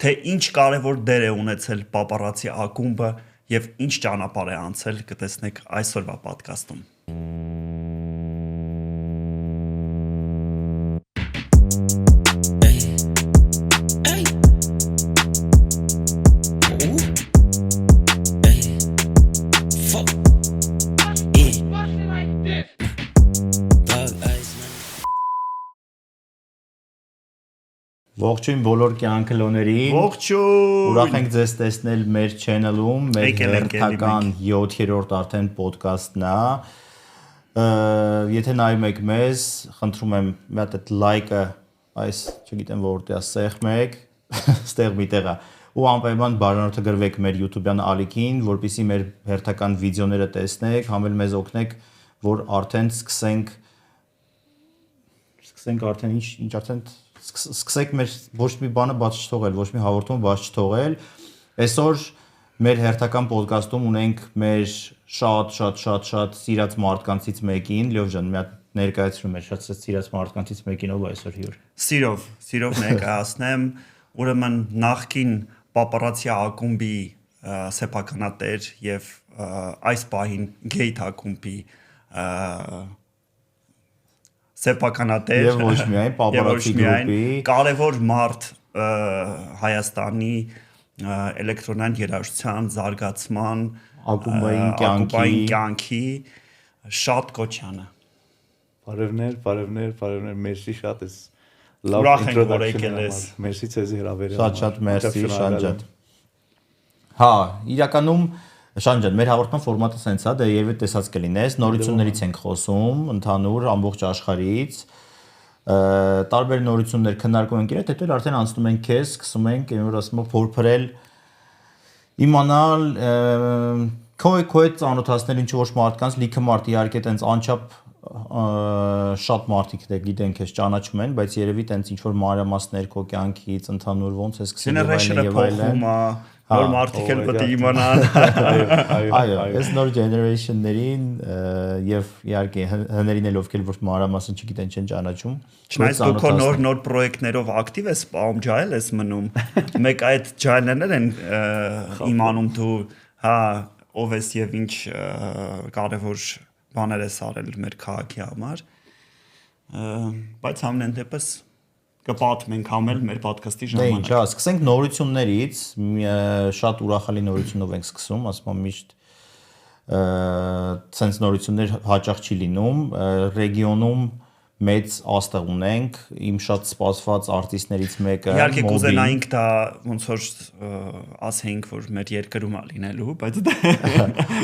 թե ինչ կարևոր դեր է ունեցել պապարացի ակումբը եւ ինչ ճանապարհ է անցել, կտեսնեք այսօրվա պատկաստում։ Ողջույն բոլոր կյանքլոներին։ Ողջույն։ Ուրախ ենք ձեզ տեսնել մեր channel-ում, մեր հերթական 7-րդ արդեն ոդկասթն է։ Եթե նայում եք մեզ, խնդրում եմ մի հատ այդ like-ը, այս, չգիտեմ որտեղ է, սեղմեք, ստեղ միտեղ է։ Ու անպայման բարանորդագրվեք մեր YouTube-յան ալիքին, որպեսզի մեր հերթական վիդեոները տեսնեք, համ էլ մեզ օգնեք, որ արդեն սկսենք արդեն ինչ արդեն սկսեք մեր ոչ մի բանը բաց չթողել, ոչ մի հաղորդումը բաց չթողել։ Այսօր մեր հերթական ոդկասթում ունենք մեր շատ սիրած մարդկանցից մեկին, Լյով ջան, մի հատ ներկայացնում եմ շատ սիրած մարդկանցից մեկին, ով այսօր հյուր։ Սիրով ներկայացնեմ, ուրեմն նախքին պապարացի ակումբի սեփականատեր եւ այս պահին Gate ակումբի սեփականատեր եւ ոչ միայն պապարացի գրուպի կարևոր մարդ Հայաստանի էլեկտրոնային երաժշտության զարգացման ակումբային կյանքի շատ Կոչյանը։ Բարևներ, մերսի շատ ես լավ ինտրոդակշն ես։ Մերսի ցեզի հրավերել։ Շատ մերսի Շանջան։ Հա, իրականում Շան ջան, մեր հաղորդման ֆորմատը սենց է, դե երևի տեսած կլինես, նորություններից ենք խոսում, ընդհանուր ամբողջ աշխարհից, տարբեր նորություններ քննարկում ենք իրար, հետո արդեն անցնում ենք քեզ, սկսում ենք, որ ասում եմ, փորփրել, իմանալ, քո հետ ծանոթացնել ինչ-որ մարդկանց, լիքը մարդ իհարկե տենց անչափ շատ մարդիկ դե գիտենք ես ճանաչում են, բայց երևի տենց ինչ-որ մանրամասներ քո կյանքից, ընդհանուր ոնց է սկսել եւ այլն։ Նոր մարդիկ էլ պետք է իմանան։ Այո, այս նոր generation-ներին եւ իհարկե հներին էլ ովքեր որ մանրամասն չգիտեն չեն ճանաչում։ Չնայած դու քո նոր պրոյեկտներով ակտիվ ես, սպամ ջայլ ես մնում։ Մեկ այդ ջայլներն են իմանում դու, հա, ով ես եւ ինչ կարեւոր բաներ ես արել մեր քաղաքի համար։ Բայց ամեն դեպս կպատմենք համել մեր ոդկասթի ժամանակ։ Դե ինչ, հա, սկսենք նորություններից, շատ ուրախալի նորությունով ենք սկսում, ասում եմ միշտ ցենց նորություններ հաճախ չի լինում, ռեգիոնում մեծ աստղ ունենք, իմ շատ սպասված արտիստներից մեկը իհարկե կուզենայինք դա ոնց որ ասենք որ մեր երկրում է լինելու, բայց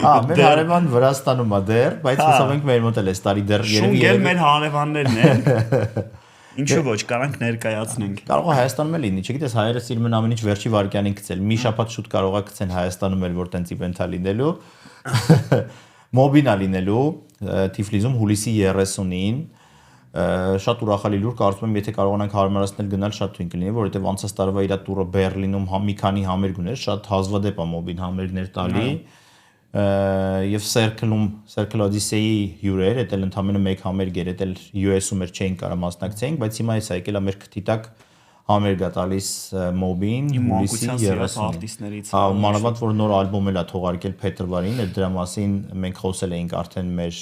հա, մեր հարևան Վրաստանում է դեռ, բայց հուսով ենք մեր մոտ էլ էս տարի դեռ երևի շունգել մեր հարևաններն են։ Ինչու ոչ, կարանք ներկայացնենք։ Կարող է Հայաստանում էլ լինի, չգիտես, հայերը սիրում են ամեն ինչ վերջի վայրկյանին գցել։ Մի շաբաթ շուտ կարող է գցեն Հայաստանում էլ որ տենց իվենթ է լինելու։ Մոբին է լինելու Թիֆլիսում հուլիսի 30-ին։ Շատ ուրախալի լուր, կարծում եմ, եթե կարողանանք հարմարացնել գնալ, շատ թույն կլինի, որովհետև անցած տարվա իր տուրը Բերլինում մի քանի համերգ ուներ, շատ հազվադեպ է մոբին համերգներ տալի։ Եվ Circle Odyssey հյուրեր, դա էլ ընդամենը մեկ համերգ էր, դա էլ US-ում էր չէին կարող մասնակցենք, բայց հիմա էս եկել է մեր քթիտակ համերգ է տալիս մոբին, հուլիսի 30-ին։ Հա, մանավանդ որ նոր ալբոմ էլ է թողարկել փետրվարին, դրա մասին մենք խոսել էինք արդեն մեր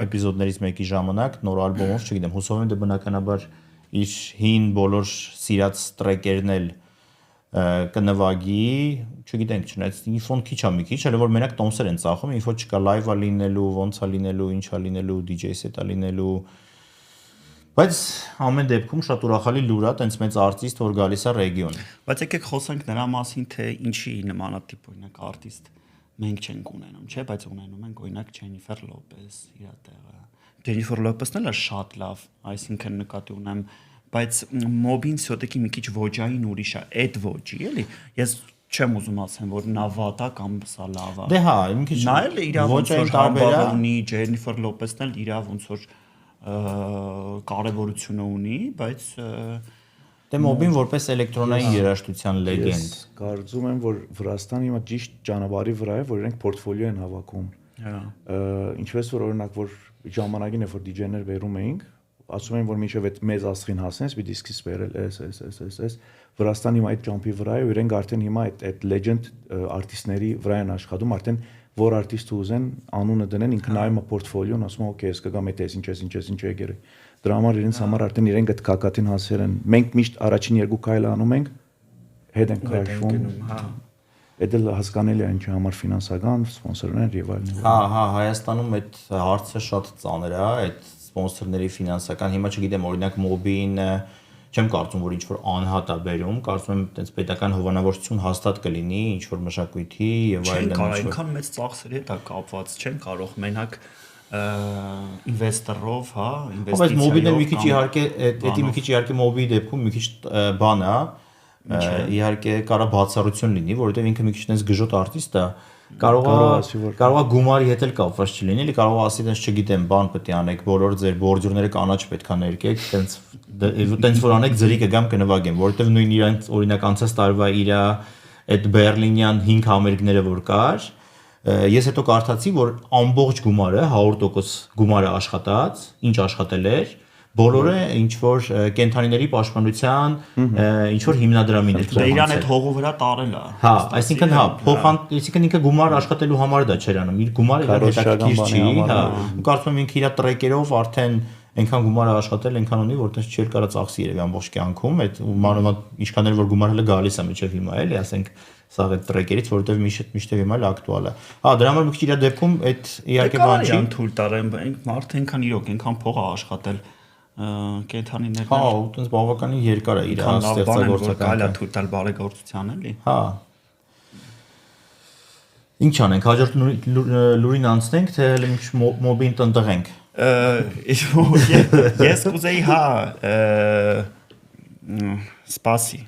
էպիզոդներից մեկի ժամանակ, նոր ալբոմով, չգիտեմ, հուսով եմ դե բնականաբար իր հին բոլոր սիրած տրեկերն էլ կնվագի, չգիտենք, չնայած ինֆոն քիչ է մի քիչ, հələ որ մենակ տոմսեր են ծախում, ինֆո չկա, լայվ է լինելու, ոնց է լինելու, ինչ է լինելու, DJ set է լինելու։ Բայց ամեն դեպքում շատ ուրախալի լուր է, տենց մեծ արտիստ, որ գալիս է ռեգիոն։ Բայց եկեք խոսենք նրա մասին, թե ինչի նմանատիպ օրինակ արտիստ մենք չենք ունենում, չէ, բայց ունենում ենք օրինակ Ջենիֆեր Լոպես, իր տեղը։ Ջենիֆեր Լոպեսն էլ է շատ լավ, այսինքն նկատի ունեմ, բայց մոբին սյոտեկի մի քիչ ոճային ուրիշ է, այդ ոճի, էլի։ Ես չեմ ուզում ասեմ, որ նա վատ է կամ սա լավ է։ Դե հա, մի քիչ նա էլ իր ոնց որ տարբեր ունի, Ջենիֆեր Լոպեսն էլ իր ոնց որ կարևորությունը ունի, բայց դե մոբին որպես էլեկտրոնային երաժշտության լեգենդ։ Ես կարծում եմ, որ Վրաստանը հիմա ճիշտ ճանապարհի վրա է, որ իրենք պորտֆոլիո են հավաքում։ Ինչպես որ օրինակ որ ժամանակին է որ DJ-ներ վերում էինք, ասում են որ մինչև այդ մեծ աստղին հասնես, պիտի սկսես վերել էս Վրաստանը հիմա այդ ջամփի վրա է, ու իրենք արդեն հիմա այդ legend արտիստների վրա են աշխատում, արդեն որ արտիստ ուզեն անունը դնեն, ինքը նայում է պորտֆոլիոն, ասում է օքեյ, ես կգամ այդ ինչ եկել է։ Դրա համար իրենց համար արդեն իրենք այդ կակատին հասել են։ Մենք միշտ առաջին երկու քայլը անում ենք, հետ ենք քաշվում։ Դա էլ հասկանալի է ինչի համար ֆինանսական սպոնսորներ եւ այլն։ Հա, Հայաստանում այդ հարցը շատ ծանր է, այդ սպոնսորների ֆինանսական։ Հիմա չգիտեմ, օրինակ մոբին չեմ կարծում, որ ինչ-որ անհատ է բերում, կարծում եմ այդպես պետական հովանավորություն հաստատ կլինի, ինչ-որ մշակույթի եւ այլն։ Չեն կարող այնքան մեծ ծախսերի հետ է կապված, չեն կարող մենակ ինվեստորով, հա, ինվեստիցիայով։ Բայց մոբիլը մի քիչ իհարկե, դա մի քիչ իհարկե մոբիլի դեպքում մի քիչ բան է, իհարկե կարա բացառություն լինի, որովհետեւ ինքը մի քիչ այնպես գժոտ արտիստ է, կարող է գումարի հետ էլ կապված չլինի, էլի կարող է ասի, այնպես չգիտեմ, բան պետք է անեք, բոլոր ձեր բորջուրները կանաչ պետք է ներկեք, այնպես որ անեք ձրի կգամ կնվագեմ, որովհետեւ նույն իրանց օրինակ անցած տարվա իր այդ բերլինյան 5 համերգները որ կար, ես հետո կարդացի, որ ամբողջ գումարը 100% գումարը աշխատած, ինչ աշխատել էր, բոլորը ինչ որ կենթանիների պաշտպանության ինչ որ հիմնադրամին էր փոխանցել։ Դե իրան այդ հողու վրա տարել է։ Հա, այսինքն հա, այսինքն ինքը գումար աշխատելու համար դա չէր անում, իր գումարը հետաքրքիր չի, հա։ Կարծում եմ ինքը իր տրեկերով արդեն այնքան գումար է աշխատել, այնքան ունի, որտեղ չէր կարա ծախսի երևի ամբողջ կյանքում, այդ մանավանդ ինչքան էլ որ գումարը հələ գալիս է միջև հիմա էլի, ասենք սա այդ տրեկերից, որովհետև միշտ հիմա էլ ակտուալ է։ Հա, դրա համար մի քիչ իր դեպքում այդ իհարկե բան չի։ Թույլ տարեմ, մարդը այնքան իրոք, այնքան փող է աշխատել կենթանիներն։ Հա, այտենց բավականին երկար է իր ստեղծագործական։ Կարելի է թույլ տալ բարեգործության էլի։ Հա։ Ինչ անենք, հաջորդ լուրին անցնենք, թե հələ ինչ մոբին տնտղենք։ Ես կուզեի հա սպասի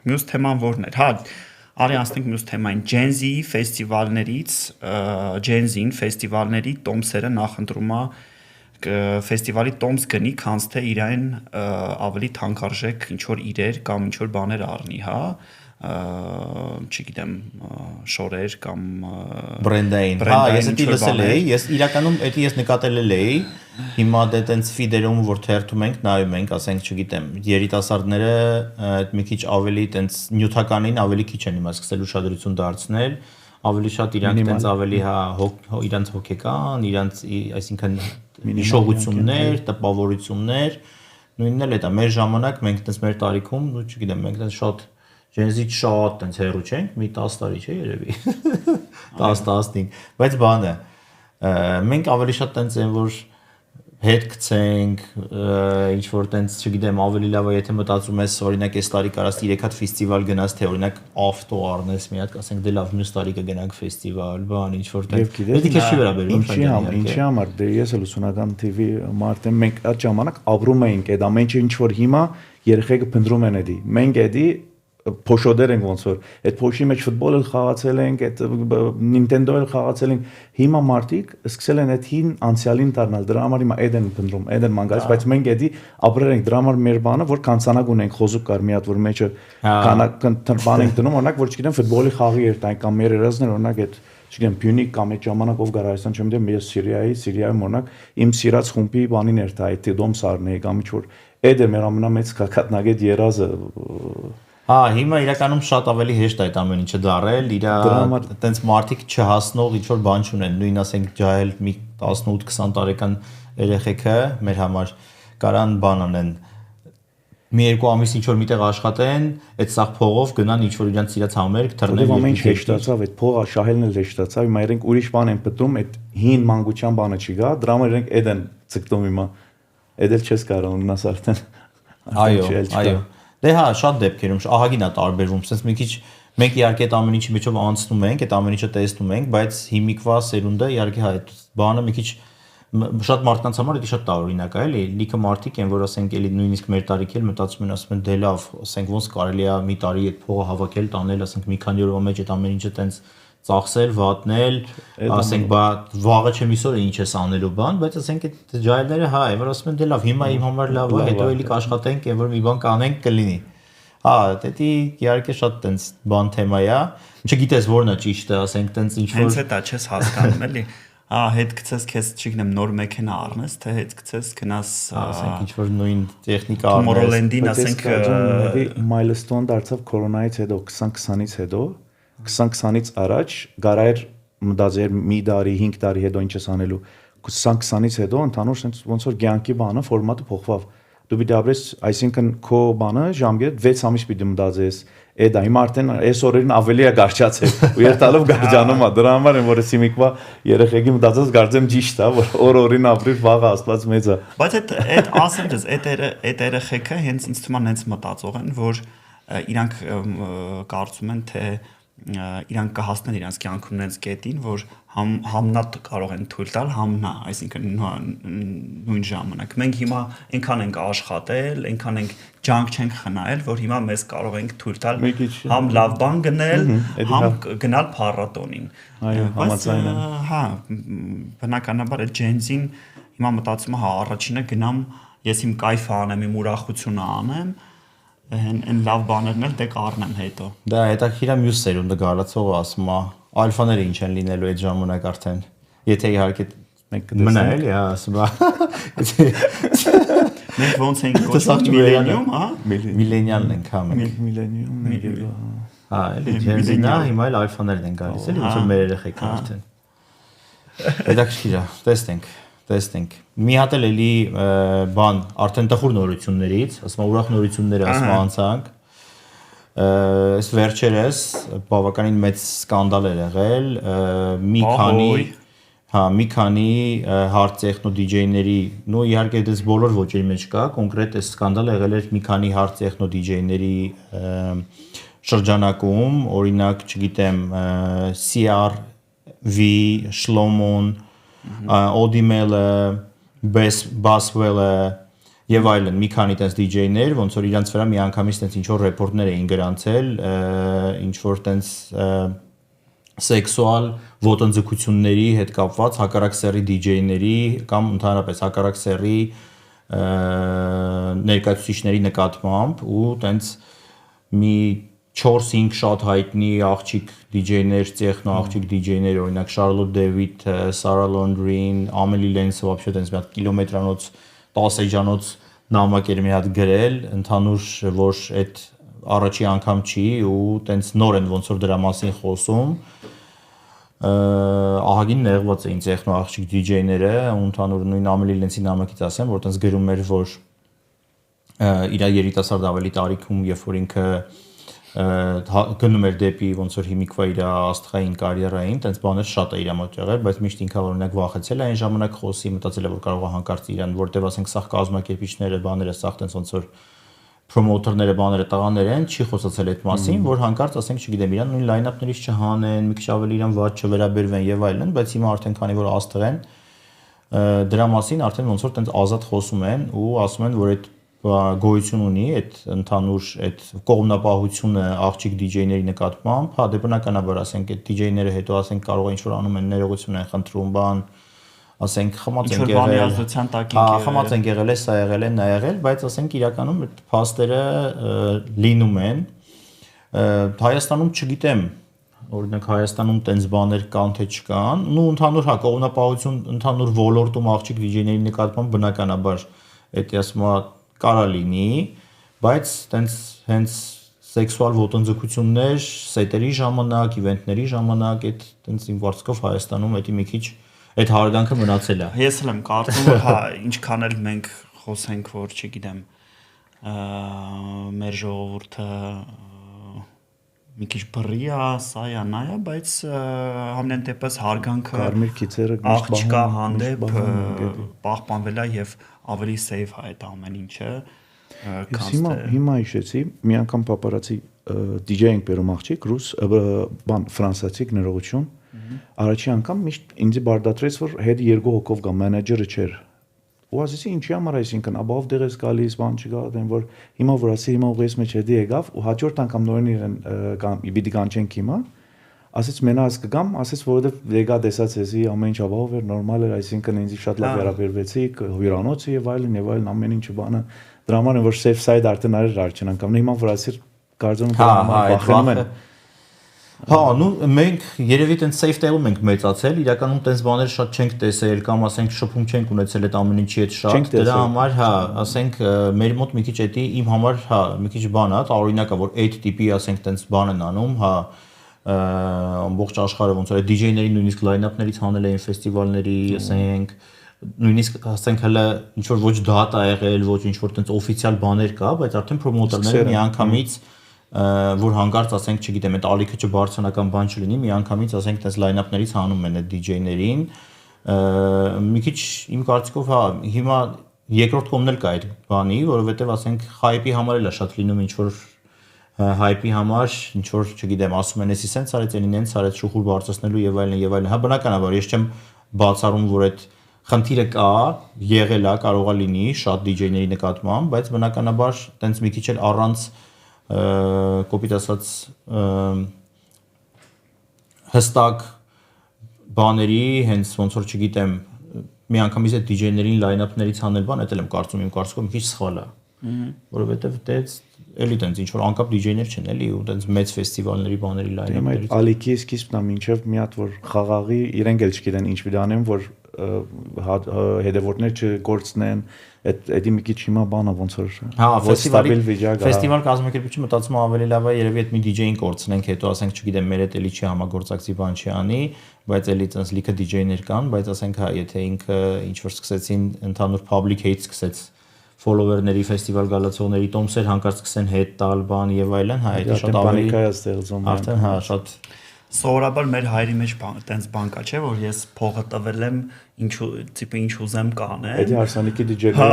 մյուս թեման որն էր, հա արի անցնենք մյուս թեմային Gen-Z-ի ֆեստիվալների տոմսերը նախընտրում է ֆեստիվալի տոմս գնի, քանց թե իրեն ավելի թանկարժեք ինչ որ իրեր կամ ինչ որ բաներ առնի, հա չգիտեմ շորեր կամ բրենդային։ Հա, ես դա լսել էի, ես իրականում դա ես նկատել էի։ Հիմա դե տենց ֆիդերում որ թերթում ենք, նայում ենք, ասենք, չգիտեմ, երիտասարդները այդ մի քիչ ավելի տենց նյութականին ավելի քիչ են հիմա սկսել ուշադրություն դարձնել, ավելի շատ իրանք տենց ավելի հա իրանք հոգեկան, իրանք այսինքն հիշողություններ, տպավորություններ, նույնն էլ է դա։ Մեր ժամանակ մենք տենց մեր տարիքում, ու չգիտեմ, մենք տենց շատ Gen-Z շատ տենց հեռու չենք, մի 10 տարի չէ երևի։ 10-15, բայց բանը մենք ավելի շատ տենց են որ հետ գցենք, ինչ որ տենց, չգիտեմ, ավելի լավ է եթե մտածում ես օրինակ այս տարի կարաս 3 հատ ֆեստիվալ գնաս, թե օրինակ ավտո առնես մի հատ, ասենք դե լավ մյուս տարի կգնանք ֆեստիվալ, բան ինչ որ տենց։ Դա քեզ չի վերաբերում։ Ինչի համար, դե ես էլ ուսումնական TV մարդ եմ, մենք այդ ժամանակ ապրում էինք այդ ամեն ինչ որ հիմա երեխեքը փնտրում են էդի։ Մենք էդի փոշոդեր ենք ոնց որ այդ փոշի մեջ ֆուտբոլ էլ խաղացել ենք, այդ Nintendo էլ խաղացել ենք, հիմա մարդիկ սկսել են այդ հին անցյալին դառնալ, դրա համար հիմա Eden փնտրում, Eden ման գալիս, բայց մենք էդի ապրել ենք, դրա համար մեր բանը որ կանցանակ ունենք, խոզուկ կար մի հատ որ մեջը բան ենք դնում, օրինակ որ չգիտեմ ֆուտբոլի խաղի էր տանք կամ մեր երազներ օրինակ այդ չգիտեմ Բյունիկ կամ այդ ժամանակով գար Հայաստան չեմ դեմ ես Սիրիայում օրինակ իմ սիրած խումբի բանին էր տա այդ դոմս առնեի կամ ինչ որ Eden մեր ամենամեծ կակատնագետ երազը Հա, հիմա իրականում շատ ավելի հեշտ է այդ ամեն ինչը դարել, իր այտենց մարդիկ չհասնող ինչ որ բան չունեն, նույն ասենք ջահել մի 18-20 տարեկան երեխեքը մեր համար կարան բան անեն։ Մի երկու ամիս ինչ որ միտեղ աշխատեն, այդ սաղ փողով գնան ինչ որ իրանց իրաց համերգ թռնեն։ Ամեն ինչ հեշտացավ, այդ փողը շահելն էլ հեշտացավ, հիմա իրենք ուրիշ բան են պատում, այդ հին մանկության բանը չկա, դրա համար իրենք Eden ցկտում հիմա։ Էդել չես կարող ունենաս արդեն։ Այո։ Դե հա, շատ դեպքերում ահագին է տարբերվում, sense մի քիչ մենք իհարկե այդ ամեն ինչի միջով անցնում ենք, այդ ամեն ինչը տեսնում ենք, բայց հիմիկվա սերունդը իհարկե հա այդ բանը մի քիչ շատ մարդկանց համար դա շատ տարօրինակ է, էլի, լիքը մարդիկ են, որ ասենք էլի նույնիսկ մեր տարիքի էլ մտածում են, ասում են դե լավ, ասենք ոնց կարելի է մի տարի այդ փողը հավաքել, տանել, ասենք մի քանի օրվա մեջ այդ ամեն ինչը տենց ծախսել, վատնել, ասենք բա վաղը չեմ իսօր ինչ ես անելու բան, բայց ասենք այդ ջայլները հա, որ ասում են դե լավ, հիմա իմ համար լավ է, հետո էլի կաշխատենք, եւ որ մի բան կանենք կլինի։ Հա, դա իհարկե շատ տենց բան թեմա է, չգիտես որն է ճիշտը, ասենք տենց ինչ որ հենց դա չես հասկանում էլի։ հետ գցես քեզ չգիտեմ նոր մեքենա առնես, թե հետ գցես գնաս ասենք ինչ որ նույն տեխնիկա առնես։ Tomorrowland-ին ասենք milestone դարձավ կորոնայից հետո 2020-ից հետո 2020-ից առաջ գարայր մտածեր մի տարի 5 տարի հետո ինչ ես անելու 2020-ից հետո ընդհանուր ոնց որ ցանկի բանը ֆորմատը փոխվավ դու պիտի ապրես այսինքն քո բանը ժամկետ 6 ամիս պիտի մտածես Էդա հիմա արդեն այս օրերին ավելի է գարչացել ու երթալով գարջանում է դրա համար եմ որ ես հիմիկվա երեխեքի մտածած գարձեմ ճիշտ է որ օրին ապրիր վաղը աստված մեծ է բայց այդ ասեմ դες այդ երեխեքը հենց ինձ թվում է հենց մտածող են որ իրանք կարծում են թե իրանք կհասնեն իրանք կյանքում նենց կետին որ համնատ կարող են թույլ տալ համնա այսինքն նույն ժամանակ մենք հիմա այնքան ենք աշխատել այնքան ենք ջանք չենք խնայել որ հիմա մեզ կարող ենք թույլ տալ համ լավ բան գնել համ գնալ փառատոնին այո համաձայն եմ հա բնականաբար այդ ջենզին հիմա մտածում է հա առաջինը գնամ ես իմ կայֆը անեմ իմ ուրախությունը անեմ Են լավ բաներն էլ դե կառնեմ հետո։ Դա հետաքրքիր է մյուս սերունդը գալացողը ասում է ալֆաները ինչ են լինելու այդ ժամանակ արդեն։ Եթե իհարկե մենք մնա էլի, հա, ասում է։ Մենք ոնց ենք կոչվում միլենիում, հա։ Միլենիալն ենք հա մենք։ Միլենիում մենք հա, էլի ջենզինա հիմա էլ ալֆաներն են գալիս, էլի ոնց որ մեր երեխեքը արդեն։ Հետաքրքիր է, տեսնենք։ Մի հատ էլի բան արդեն տխուր նորություններից, ասում ուրախ նորությունները ասում անցանք։ Այս վերջերս բավականին մեծ սկանդալ էր եղել, մի քանի hard techno DJ-ների, նո իհարկե դες բոլոր ոճերի մեջ կա, կոնկրետ այս սկանդալը եղել էր մի քանի hard techno DJ-ների շրջանակում, օրինակ, չգիտեմ, CR-V, Shlomo-ն, Odimel-ը Baswell-ը եւ այլն մի քանի տես DJ-ներ, ոնց որ իրանց վրա մի անգամից տես ինչ որ ռեպորտներ էին գրանցել, ինչ որ տես սեքսուալ ոտնձգությունների հետ կապված հակառակ սեռի DJ-ների կամ ընդհանրապես հակառակ սեռի ներկայացուցիչների նկատմամբ ու տես մի 4-5 շատ հայտնի աղջիկ DJ-ներ, տեխնո աղջիկ DJ-ներ, օրինակ Charlotte David, Sarah Laundrie, Amelie Lenz-ը вообще տենց մի հատ կիլոմետրանոց 10 էջանոց նամակ էր մի հատ գրել, ընդհանուր որ այդ առաջի անգամ չի ու տենց նոր են ոնց որ դրա մասին խոսում։ Ահագին նեղված էին տեխնո աղջիկ DJ-ները, ու ընդհանուր նույն Amelie Lenz-ի նամակից ասեմ, որ տենց գրում էր, որ իր երիտասարդ ավելի տարիքում, երբ որ ինքը գնում էր դեպի ոնց որ հիմիկվա իր աստղային կարիերային, տենց բաներ շատ է իր մոտ եղել, բայց միշտ ինքը օրինակ վախեցել է այն ժամանակ խոսի, մտածել է որ կարող է հանկարծ իրան, որտեվ ասենք սա կազմակերպիչները, բաները սա տենց ոնց որ պրոմոութերները, բաները տղաներ են, չի խոսացել այդ մասին, որ հանկարծ ասենք չգիտեմ, իրան նույն լայն-ափներից չհանեն, մի քիչ ավելի իրան ված չվերաբերվեն եւ այլն, բայց հիմա արդեն քանի որ աստղ են, դրա մասին արդեն ոնց որ տենց ազատ խոսում են ու ասում են, որ այդ գոյություն ունի այդ ընդհանուր այդ կողմնապահությունը աղջիկ DJ-ների նկատմամբ, հա դե բնականաբար ասենք այդ DJ-ները հետո ասենք կարող է ինչ-որ անում են ներողություն են խնդրում, բան, ասենք խմած են եղել, խմած են եղել, սա եղել է, նա եղել, բայց ասենք իրականում այդ փաստերը լինում են։ Հայաստանում չգիտեմ, օրինակ Հայաստանում տենց բաներ կան թե չկան, ու ընդհանուր հա կողմնապահություն ընդհանուր ոլորտում աղջիկ DJ-ների նկատմամբ բնականաբար այդ ասում կարա լինի, բայց տենց հենց սեքսուալ ոտնձգություններ, սետերի ժամանակ, իվենտների ժամանակ այդ տենց իմ վարձկով Հայաստանում էդի մի քիչ այդ հարգանքը մնացել է։ Ես էլ եմ կարծում, հա, ինչքան էլ մենք խոսենք, որ չգիտեմ, մեր ժողովուրդը մի քիչ բռի է, սա է, նա է, բայց համենայն դեպս հարգանքը կարմիր քիծերը աղջկա հանդեպ պահպանվել է եւ ավելի safe է այդ ամեն ինչը։ Հիմա հիշեցի, մի անգամ paparazzi DJ ենք բերում աղջիկ, ռուս, բան ֆրանսիացի ներողություն։ Առաջի անգամ միշտ ինձ բարդատրեց, որ հետ երկու հոգով գա, մենեջերը չէր։ Ու ասեցի ինչի համար այսինքն above դեղ ես գալիս, բան չկա, դեն որ հիմա որ ասի հիմա ուղես մեջ հետի եկավ ու հաջորդ անգամ նորեն իրեն կամ իբիդի կանչենք հիմա ասեց մենաս կգամ, ասեց որովհետև եկա տեսած էսի ամեն ինչ above էր, նորմալ էր, այսինքն ինձ շատ լավ վերաբերվեցիք, հյուրանոցը եւ այլն ամեն ինչը բանը դրա համար որ safe side արդեն արել առաջին անգամ հիմա որ ասիր կարծում եմ բախում են Հա, նու մենք երևի տենց safe տեղում ենք մեծացել, իրականում տենց բաներ շատ չենք տեսել կամ ասենք շփում չենք ունեցել այդ ամեն ինչի հետ շատ, դրա համար, հա, ասենք մեր մոտ մի քիչ էդի իմ համար, հա, մի քիչ բան է, տարօրինակ է, որ 8 տիպի ասենք տենց բան են անում, հա, ամբողջ աշխարհը ոնց որ DJ-ների նույնիսկ line-up-ներից հանել էին ֆեստիվալների, ասենք նույնիսկ ասենք հələ ինչ որ ոչ դատ ա եղել, ոչ ինչ որ տենց օֆիցիալ բաներ կա, բայց արդեն պրոմոտորները միանգամից որ հանկարծ ասենք, չգիտեմ, այդ ալիքը չբարձրանական բան չլինի, միանգամից ասենք տես line-up-ներից հանում են այդ DJ-ներին, մի քիչ իմ կարծիքով, հա, հիմա երկրորդ կողմն էլ կա այդ բանի, որովհետև ասենք hype-ի համար էլ է շատ լինում ինչ որ hype-ի համար, ինչ որ, չգիտեմ, ասում են, էսի սենց արեց, այնին հենց արեց շուխուր բարձրացնելու եւ այլն եւ այլն։ Հա բնականաբար ես չեմ բացառում, որ այդ խնդիրը կա, եղել է, կարող է լինի շատ DJ-ների նկատմամբ, բայց բնականաբար տենց մի քիչ էլ առանց կոպիտ ասած հստակ բաների, հենց ոնց որ չգիտեմ, միանգամից այդ DJ-ներին line-up-ներից հանել բան, դա էլ եմ կարծում, իմ կարծիքով մի քիչ սխալ է, որովհետև դες էլի տենց ինչ որ անկապ DJ-ներ չեն, էլի ու տենց մեծ ֆեստիվալների բաների line-up-ներից։ Ալիքի սկիզբն է մինչև մի հատ որ խաղաղի իրենք էլ չգիտեն ինչ պիտի անեն, որ հետևորդներ չգործնեն, այդի մի քիչ հիմա բանա ոնց որ հա ֆեստիվալ կազմակերպիչը մտածում ավելի լավ է երևի այդ մի DJ-ին կորցնենք, հետո ասենք չգիտեմ մեր հետ էլի չի համագործակցի բան չի անի, բայց էլի տենց լիքը DJ-ներ կան, բայց ասենք հա եթե ինքը ինչ որ սկսեցին ընդհանուր public hate սկսեց follower-ների ֆեստիվալ գալացողների տոմսեր հանկարծ սկսեն հետ տալ բան եւ այլն, հա դա շատ ավելի պանիկա է ստեղծում։ Արդեն հա շատ Սովորաբար մեր հայրի մեջ տենց բան կա, չէ, որ ես փողը տվել եմ ինչու տիպը ինչ ուզեմ կանեմ։ Էդի հարսանիքի DJ-ն է։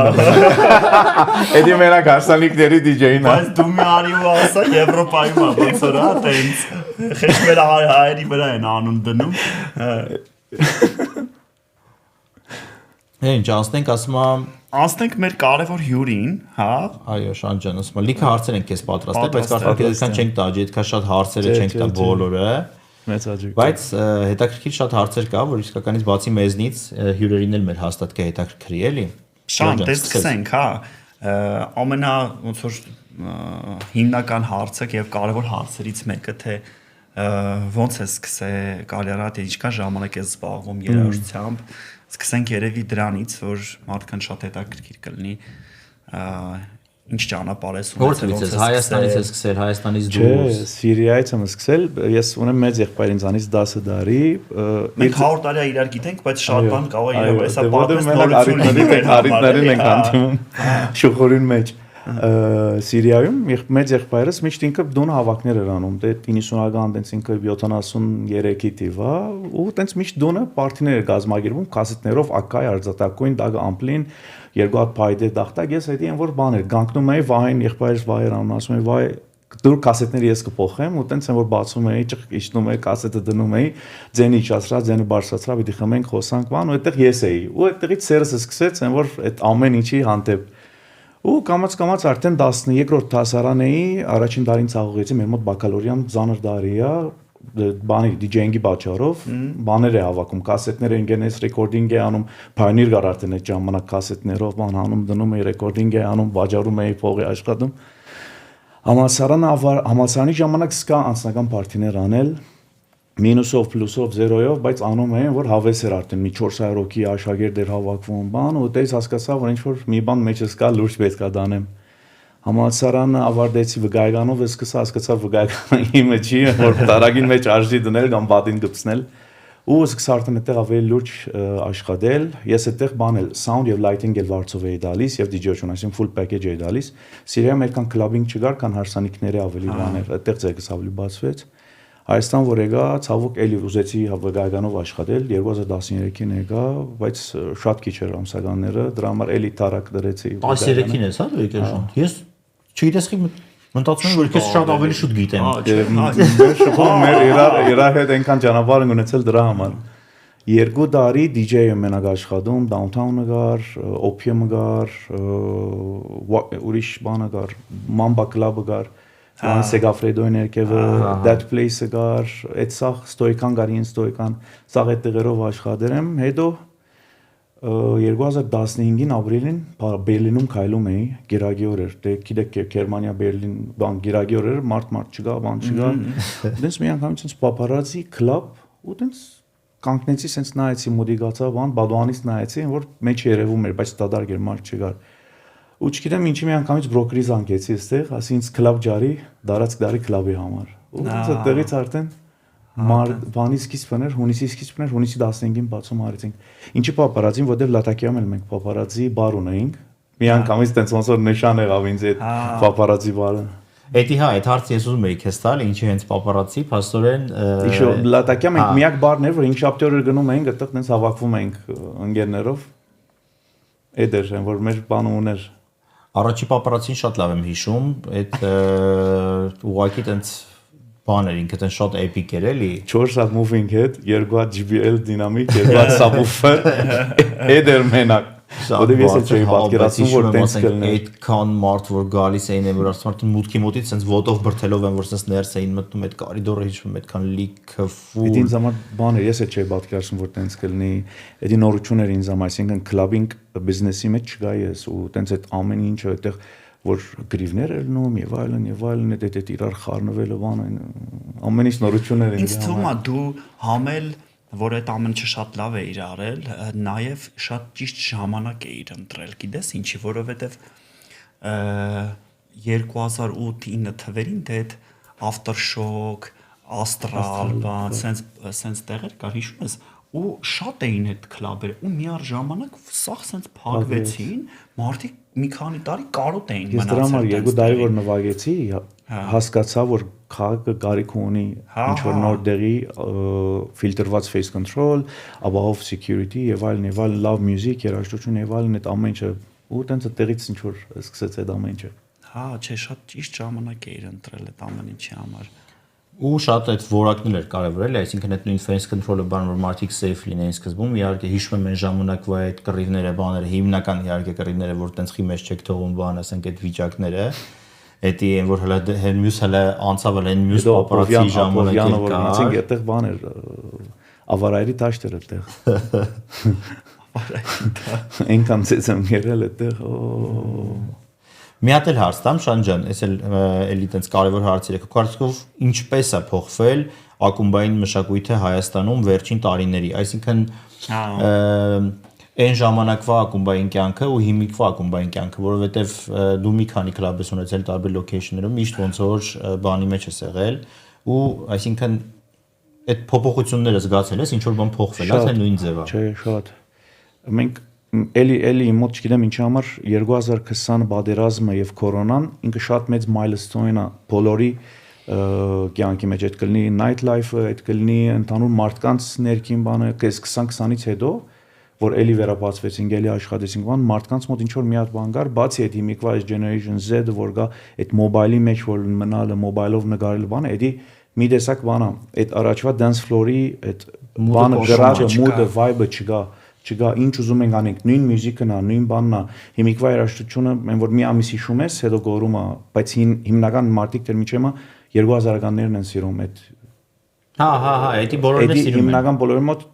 Էդի մենակ հարսանիքների DJ-ն է։ Բայց դու մի արի ու ասա Եվրոպայում է, ոնց որ հա տենց խես մեր հայերի վրա են անուն դնում։ Ինչ անցնենք ասում եմ Անցնենք մեր կարևոր հյուրին, հա։ Այո, Շան ջան, ասում եմ լիքը հարցեր ենք քեզ պատրաստել, բայց կարծում եմ այդքան չենք տա, այդքան շատ հարցերը չենք տա բոլորը։ Մեծ աջիկ։ Բայց հետաքրքիր շատ հարցեր կա, որ իսկականից բացի մեզնից հյուրերին էլ մեր հաստատ կհետաքրքրի, էլի։ Շան, դες սկսենք, հա։ Ամենա ոնց որ հիմնական հարցը եւ կարևոր հարցերից մեկը թե ոնց է սկսել կարիերան, ինչքան ժամանակ է զբաղվում երաժշտությամբ։ Սկսենք երևի դրանից, որ մարդկան շատ հետաքրքիր կլինի ինչ ճանապարհ ես ունեցել, ոնց է Հայաստանից ես սկսել, Հայաստանից դուրս։ Չէ, Սիրիայից եմ սկսել, ես ունեմ մեծ եղբայր ինձանից 10 տարի։ Մենք 100 տարի իրար գիտենք, բայց շատ բան կարող է իրավ, հեսա պատմես նորությունների արիթներին ենք հանդիպում շուխորին մեջ։ Սիրիայում մեծ եղբայրս միշտ ինքը դուն հավաքներ էր անում, դե 90-ական տենց ինքը 73-ի տիվա ու տենց միշտ դունը պարտիներ էր գազմագերվում կասետներով ակայ արձատակույն դագ ամպլին երկու հատ փայդե դախտակ ես հետի են որ բաներ գանկնում էի վահին եղբայրս վայր անում ասում էի վայ դուր կասետները ես կփոխեմ ու տենց են որ բացում էի իջնում էի կասետը դնում էի ձենի իջացրա ձենը բարձրացրա պիտի խմենք խոսանք բան ու այդտեղ ես էի ու այդտեղից սերս սկսեց են որ այդ ամեն ինչի հանդեպ ու կամաց արդեն 12-րդ դասարան էի առաջին տարին ցաղուղեցի մեր մոտ բակալորյան ծանր տարի է բանի DJ-ի պատճառով բաներ է հավաքում կասետներ են գենես ռեկորդինգ է անում Pioneer կար արդեն այդ ժամանակ կասետներով բան անում դնում էի ռեկորդինգ է անում վաճառում էի փողի աշխատում համալսարանի ժամանակ սկա անձնական պարտիներ անել մինուսով պլյուսով զերոյով բայց անում էին որ հավես էր արդեն մի 400 հոգի աշակերտ էր հավաքվում բան ու դες հասկացա որ ինչ որ մի բան մեջս կա լուրջ պետք է դանեմ համալսարանը ավարտեցի վգայականով սկսա հասկացա վգայականը իմը չի որ տարագին մեջ արժի դնել կամ բադին գպցնել ու սկսա արդեն այդտեղ ավելի լուրջ աշխատել ես այդտեղ բանել sound եւ lighting էլ վարձով էի դալիս եւ DJ-ություն այսինքն full package էի դալիս Սիրիայում այդքան clubbing չկար քան հարսանիքների ավելի բաներ այդտեղ ձերս ավելի բացվեց Հայաստան որ եկա, ցավոք էլի ուզեցի վգայականով աշխատել 2013-ին եկա, բայց շատ քիչ էր ամսականները, դրա համար էլի տարակ դրեցի 13-ին ես, հա, դու եկել շուտ։ Ես չգիտես մտածում եմ որ քեզ շատ ավելի շուտ գիտեմ։ Շփում մեր իրար հետ այնքան ճանապարհ ենք ունեցել դրա համար։ 2 տարի DJ-ը մենակ աշխատում, downtown-ը գար, Opium-ը գար, ուրիշ բանը գար, Mamba Club-ը գար Segafredo-ին երկևը, That Place-ը գար, այդ սաղ ստոյկան գարին ստոյկան, սաղ այդ տեղերով աշխատել եմ, հետո 2015-ին ապրիլին Բերլինում քայլում էի, Գերագի օր էր, դե գիտեք Գերմանիա Բերլին բան Գերագի օր էր, մարտ չգա, բան չգա։ Դենց մի անգամ ցենց պապարացի կլաբ ու դենց կանգնեցի, ցենց նայեցի, մոդիգացա, բան բադուանից նայեցի, որ մեջ երևում էր, բայց դադար էր, մարդ չգար։ Ու չգիտեմ ինչի մի անգամից բրոկերի զանգեցի այստեղ, ասի ինձ կլաբ ջարի, դարած դարի կլաբի համար։ Ու այդտեղից արդեն բանի սկիզբն էր, հունիսի սկիզբն էր, հունիսի 15-ին բացում արեցինք։ Ինչի պապարացին, որտեղ Լատակիայում էլ մենք պապարացի բար ունեինք։ Մի անգամից տենց ոնց որ նշան եղավ ինձ այդ պապարացի բարը։ Էդի հա, այդ հարցը ես ուզում եի քեզ տալ, ինչի հենց պապարացի, փաստորեն Իշո Լատակիա մենք միակ բարն էր, որ 5 օր գնում էինք, այդտեղ տենց հավաքվում էինք ընկերներով։ Այդ էր, որ մեր բանը ուներ։ Առաջի պապարացին շատ լավ եմ հիշում, այդ ուղղակի տենց բաներ ինքը տեն շատ էպիկ էր էլի 4 հատ moving head 2 հատ JBL դինամիկ 2 հատ subwoofer այդ էր մենակ ودի ես չէի պատկերացնում որ տենց կլներ այդքան մարդ որ գալիս էին որ ասում մուտքի մոտից sense ոտով բրթելով են որ sense ներս էին մտնում այդ կորիդորը հիշում այդքան լիքը ֆուլ Ինձ համար բան էր ես չէի պատկերացնում որ տենց կլնի այդի նորություն էր ինձ համար այսինքն clubbing business-ի մեջ չգա ես ու տենց այդ ամեն ինչը այդտեղ որ գրիվներ էր նում եւ այլն այդ իրար խառնվելը բան ամեն ինչ նորություններ են ինձ թվում է դու համել որ այդ ամեն ինչը շատ լավ է իր արել նաեւ շատ ճիշտ ժամանակ է իր ընտրել գիտես ինչի որովհետեւ 2008-9 թվերին դե այդ aftershock astral բան sense տեղեր կար հիշում ես ու շատ էին այդ կլաբերը ու միաժամանակ սաղ sense փակվեցին մարդիկ մի քանի տարի կարոտ էին մնացել։ Ես դրա համար երկու տարի որ նվագեցի, հասկացա որ քաղաքը կարիք ունի ինչ որ նոր դերի ֆիլտրված face control, above security եւ այլն լավ մյուզիկ, երաժշտություն եւ այլն այդ ամեն ինչը ու տենց այդտեղից ինչ որ սկսեց այդ ամեն ինչը։ Հա, չէ, շատ ճիշտ ժամանակ է իր ընտրել այդ ամեն ինչի համար։ Ու շատ այդ որակն էր կարևոր էլի, այսինքն այդ նույն face control-ը բան որ մարդիկ safe լինեին սկզբում, իհարկե հիշում եմ այն ժամանակվա այդ կռիվները, բաները, հիմնական իհարկե կռիվները, որ տենց խիմես չեք թողում բան, ասենք այդ վիճակները, էդի են որ հələ մյուս հələ անցավ էլ այն մյուս պապարացի ժամանակը կա։ Ինձ այդտեղ բան էր ավարայրի տաշտ էր այդտեղ։ Այնքան ցած եմ եղել այդտեղ։ Մի հատ էլ հարց տամ Շան ջան, այս էլի տենց կարևոր հարցեր է։ Քո ինչպես է փոխվել ակումբային մշակույթը Հայաստանում վերջին տարիների, այսինքն այն ժամանակվա ակումբային կյանքը ու հիմիկվա ակումբային կյանքը, որովհետև դու մի քանի կլաբ ես ունեցել տարբեր լոկեյշններում, միշտ ոնց որ բանի մեջ ես եղել ու այսինքն այդ փոփոխությունները զգացել ես, ինչ որ բան փոխվել է, թե նույն ձևա։ Չէ, շատ։ Մենք Էլի մոտ չգիտեմ ինչի համար 2020 բادرազմը եւ կորոնան ինքը շատ մեծ milestone-ը բոլորի կյանքի մեջ այդ կլինի night life-ը, այդ կլինի ընդհանուր մարդկանց ներքին բանը, կես 2020-ից հետո որ էլի վերաբացվեցինք, էլի աշխատեցինք, բան մարդկանց մոտ ինչ որ մի հատ բան կար, բացի այդ հիմիկվա generation Z-ը որ գա այդ մոբայլի մեջ որ մնալը, մոբայլով նկարել բանը, էդի մի տեսակ բան է, այդ առաջվա dance floor-ի այդ բանը գրաճը, mood-ը, vibe-ը չգա ինչ ուզում ենք անենք նույն մյուզիկն է նույն բանն է հիմիկվա երաժշտությունը մեն որ մի ամիս հիշում ես հետո գորում է բայց հիմնական մարտիկ դեր միջեմը 2000-ականներն են սիրում այդ հա էդի բոլորն են սիրում հիմնական բոլորի մոտ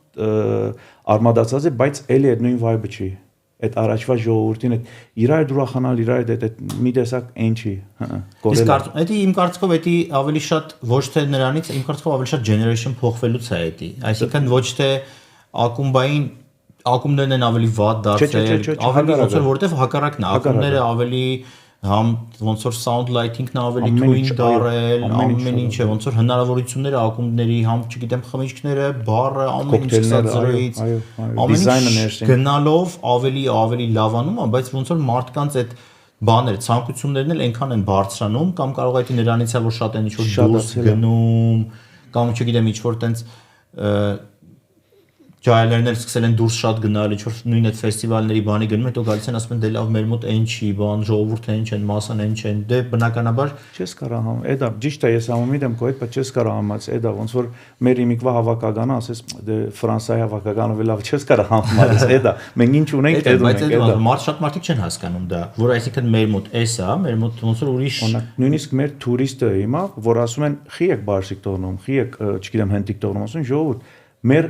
արմադացած է բայց էլի այդ նույն vibe-ը չի այդ առաջվա ժողովրդին այդ իրար դուրախանալ իրար այդ մի տեսակ այն չի իսկ էդի իմ կարծիքով էդի ավելի շատ ոչ թե նրանից իմ կարծիքով ավելի շատ generation փոխվելուց է էդի այսինքն ոչ թե ակումբային ակումբներն են ավելի վատ դարձել, ավելի ոնց որ որտեվ հակառակն է, ակումբները ավելի համ ոնց որ sound lighting-ն ավելի թույն դարել, ամեն ինչը ոնց որ հնարավորությունները ակումբների, համ չգիտեմ խմիչքները, բառը, ամեն ինչ սածրից, ամեն ինչ գնալով ավելի լավանում է, բայց ոնց որ մարդկանց այդ բաները, ցանկություններն էլ այնքան են բարձրանում, կամ կարող է դա նրանից է որ շատ են ինչ որ դուրս գնում, կամ չգիտեմ ինչ որ տենց Ջայլերներ սկսել են դուրս շատ գնալ, ինչ որ նույն այդ ֆեստիվալների բանի գնում, հետո գալիս են ասում են դե լավ մեր մոտ այն չի, բան ժողովուրդը այն չեն, մասան այն չեն, դե բնականաբար չես կարող համ, էդա ճիշտ է ես համոմիտ եմ քո հետ, բայց չես կարող համաց, էդա ոնց որ մեր իմիկվա հավաքականը, ասես դե Ֆրանսիայի հավաքականը լավ չես կարող համարես, էդա մենք ինչ ունենք, էդ ունենք, էդա մարդ շատ մարդիկ չեն հասկանում դա, որ այսինքն մեր մոտ էս է, մեր մոտ ոնց որ ուրիշ նույնիսկ մեր տուրիստը հիմա, որ ասում են խի եք բարսիկ տողնում, խի եք, չգիտեմ հենտիկ տողնում, ասում են ժողովուրդ, մեր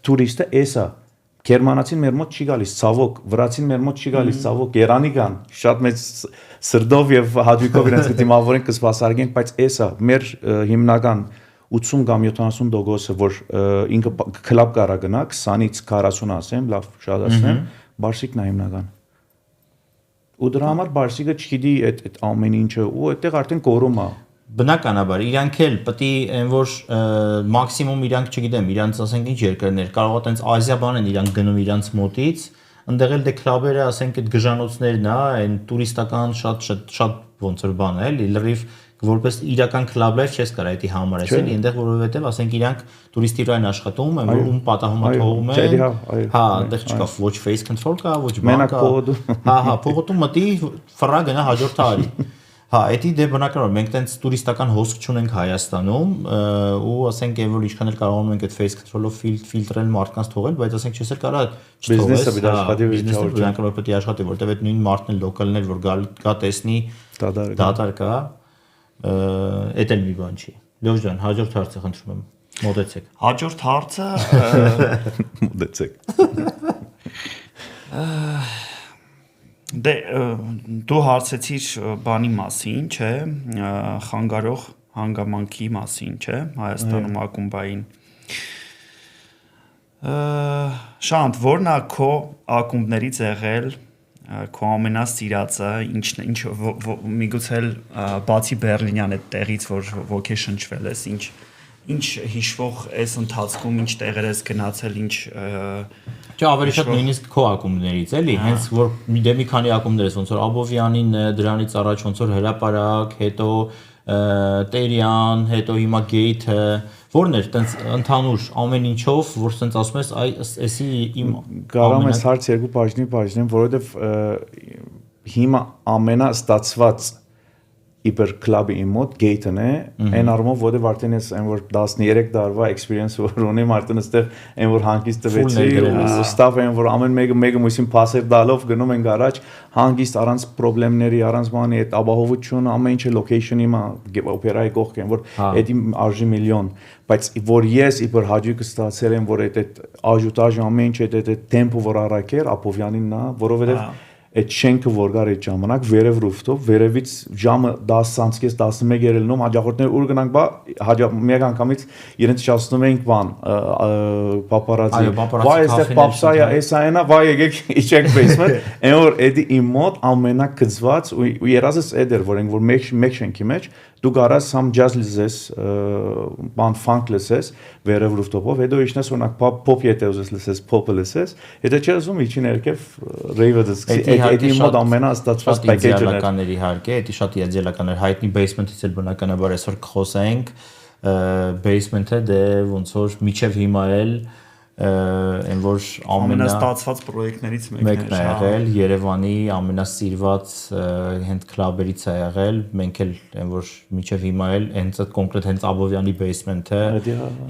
տուրիստը էսա Գերմանացին մեր մոտ չի գալիս, ցավոք, վրացին մեր մոտ չի գալիս, ցավոք, Երանի կան, շատ մեծ սրդով եւ հաջիկով իրենց դիմավորեն կսպասարկենք, բայց էսա մեր հիմնական 80 կամ 70%-ը, որ ինքը կլաբ կարա գնա, 20-ից 40 ասեմ, լավ շատ ասեմ, բարսիկն է հիմնական։ Ու դրա համար բարսիկը չգիտի այդ ամեն ինչը, ու այդտեղ արդեն կորում է։ Բնականաբար իրանք էլ պետք է այն որ մաքսիմում իրանք չգիտեմ իրանք ասենք ինչ երկրներ կարող է տենց Ազիա բան են իրանք գնում իրանք մոտից ընդեղ էլ դե կլաբերը ասենք այդ գժանոցներն է այն տուրիստական շատ ոնց որ բան է էլի լրիվ որպես իրական կլաբ լայֆ չես կարա դա համարել այնտեղ որովհետև ասենք իրանք տուրիստի վրա են աշխատում են որ ում պատահում է թողում են հա այնտեղ չկա ոչ face control կա ոչ բան կա հա փողոտում մտի ֆրա գնա հաջորդ տարի Հա, դա դե բնականաբար մենք տենց տուրիստական հոսք չունենք Հայաստանում ու ասենք այն որ ինչքան էլ կարողանում ենք այդ face control-ով ֆիլտրել մարդկանց թողել, բայց ասենք չես էլ կարա բիզնեսը պետք է աշխատի, բնականաբար պետք է աշխատի, որտեղ այդ նույն մարդն էլ լոկալներ որ գա տեսնի դատար կա, այդ էլ մի բան չի։ Լյոժ ջան, հաջորդ հարցը խնդրում եմ, մոտեցեք։ Հաջորդ հարցը մոտեցեք։ Դե դու հարցեցիր բանի մասին, չէ, խանգարող հանգամանքի մասին, չէ, Հայաստանում ակումբային։ Շանտ, որն է քո ակումբներից եղել քո ամենասիրածը, ինչ միգուցե բացի Բերլինյան այդ տեղից, որ ոգեշնչվել ես, ինչ հիշվող այս ընթացքում, ինչ տեղեր ես գնացել, ինչ Չէ, ավելի շատ նույնիսկ քո ակումբներից էլի, հենց որ մի քանի ակումբներ ես, ոնց որ Աբովյանին, դրանից առաջ ոնց որ Հրապարակ, հետո Տերյան, հետո հիմա Gate-ը, որն էր, տենց ընդհանուր ամեն ինչով, որ տենց ասում ես, էսի իմ Կարամ ես հարց երկու բաժնեմ, որովհետև հիմա ամենաստացված իբր կլաբի իմ մոտ Gate-ն է, այն առումով, որովհետև արդեն ես այն որ 13 տարվա experience որ ունեմ, արդեն այստեղ այն որ հանգիստ տվեցի, ու staff այն որ ամեն մեկը մյուսին փասեր դալով գնում ենք առաջ, հանգիստ առանց խնդիրների, առանց բանի, այդ ապահովությունը, ամեն ինչը location-ի մա օպերայի կողքին, որ դա արժի միլիոն, բայց որ ես իբր հաջուկը ստացել եմ, որ այդ աժուտաժը ամեն ինչ այդ tempo որ առաքեր Աբովյանինն է, որովհետև Այդ շենքը որ գար այդ ժամանակ վերև ռուֆտոպ, վերևից ժամը 10-ից 11 երելնում, հաջորդներ ուր գնանք, բա մեկ անգամից իրենց չասնում էինք բան, պապարացի, վայ այստեղ պապսայա, էսա այնա, վայ եկեք իջեք basement, այն որ էդի իմ մոտ ամենակցված ու երազս էդ էր, որ ենք որ մեկ շենքի մեջ դու գարաս համ ջազ լսես, բան ֆանկ լսես, վերև ռուֆտոպով, հետո իջնես օրինակ pop եթե ուզես լսես, pop-ը լսես, հետո չէ ուզում իջին երկև rave-ը դասի, այդ իմ մոտ ամենաստացված package-ն էր։ Իհարկե, դա շատ իդեալական էր, հայտնի basement-ից էլ բնականաբար այսօր կխոսենք, basement-ը դե ոնց որ միջև հիմա էլ այն որ ամենաստացված պրոյեկտներից մեկն է եղել, Երևանի ամենասիրված հենց կլաբերից է եղել, մենք էլ այն որ միջև հիմա էլ հենց այդ կոնկրետ հենց Աբովյանի basement-ը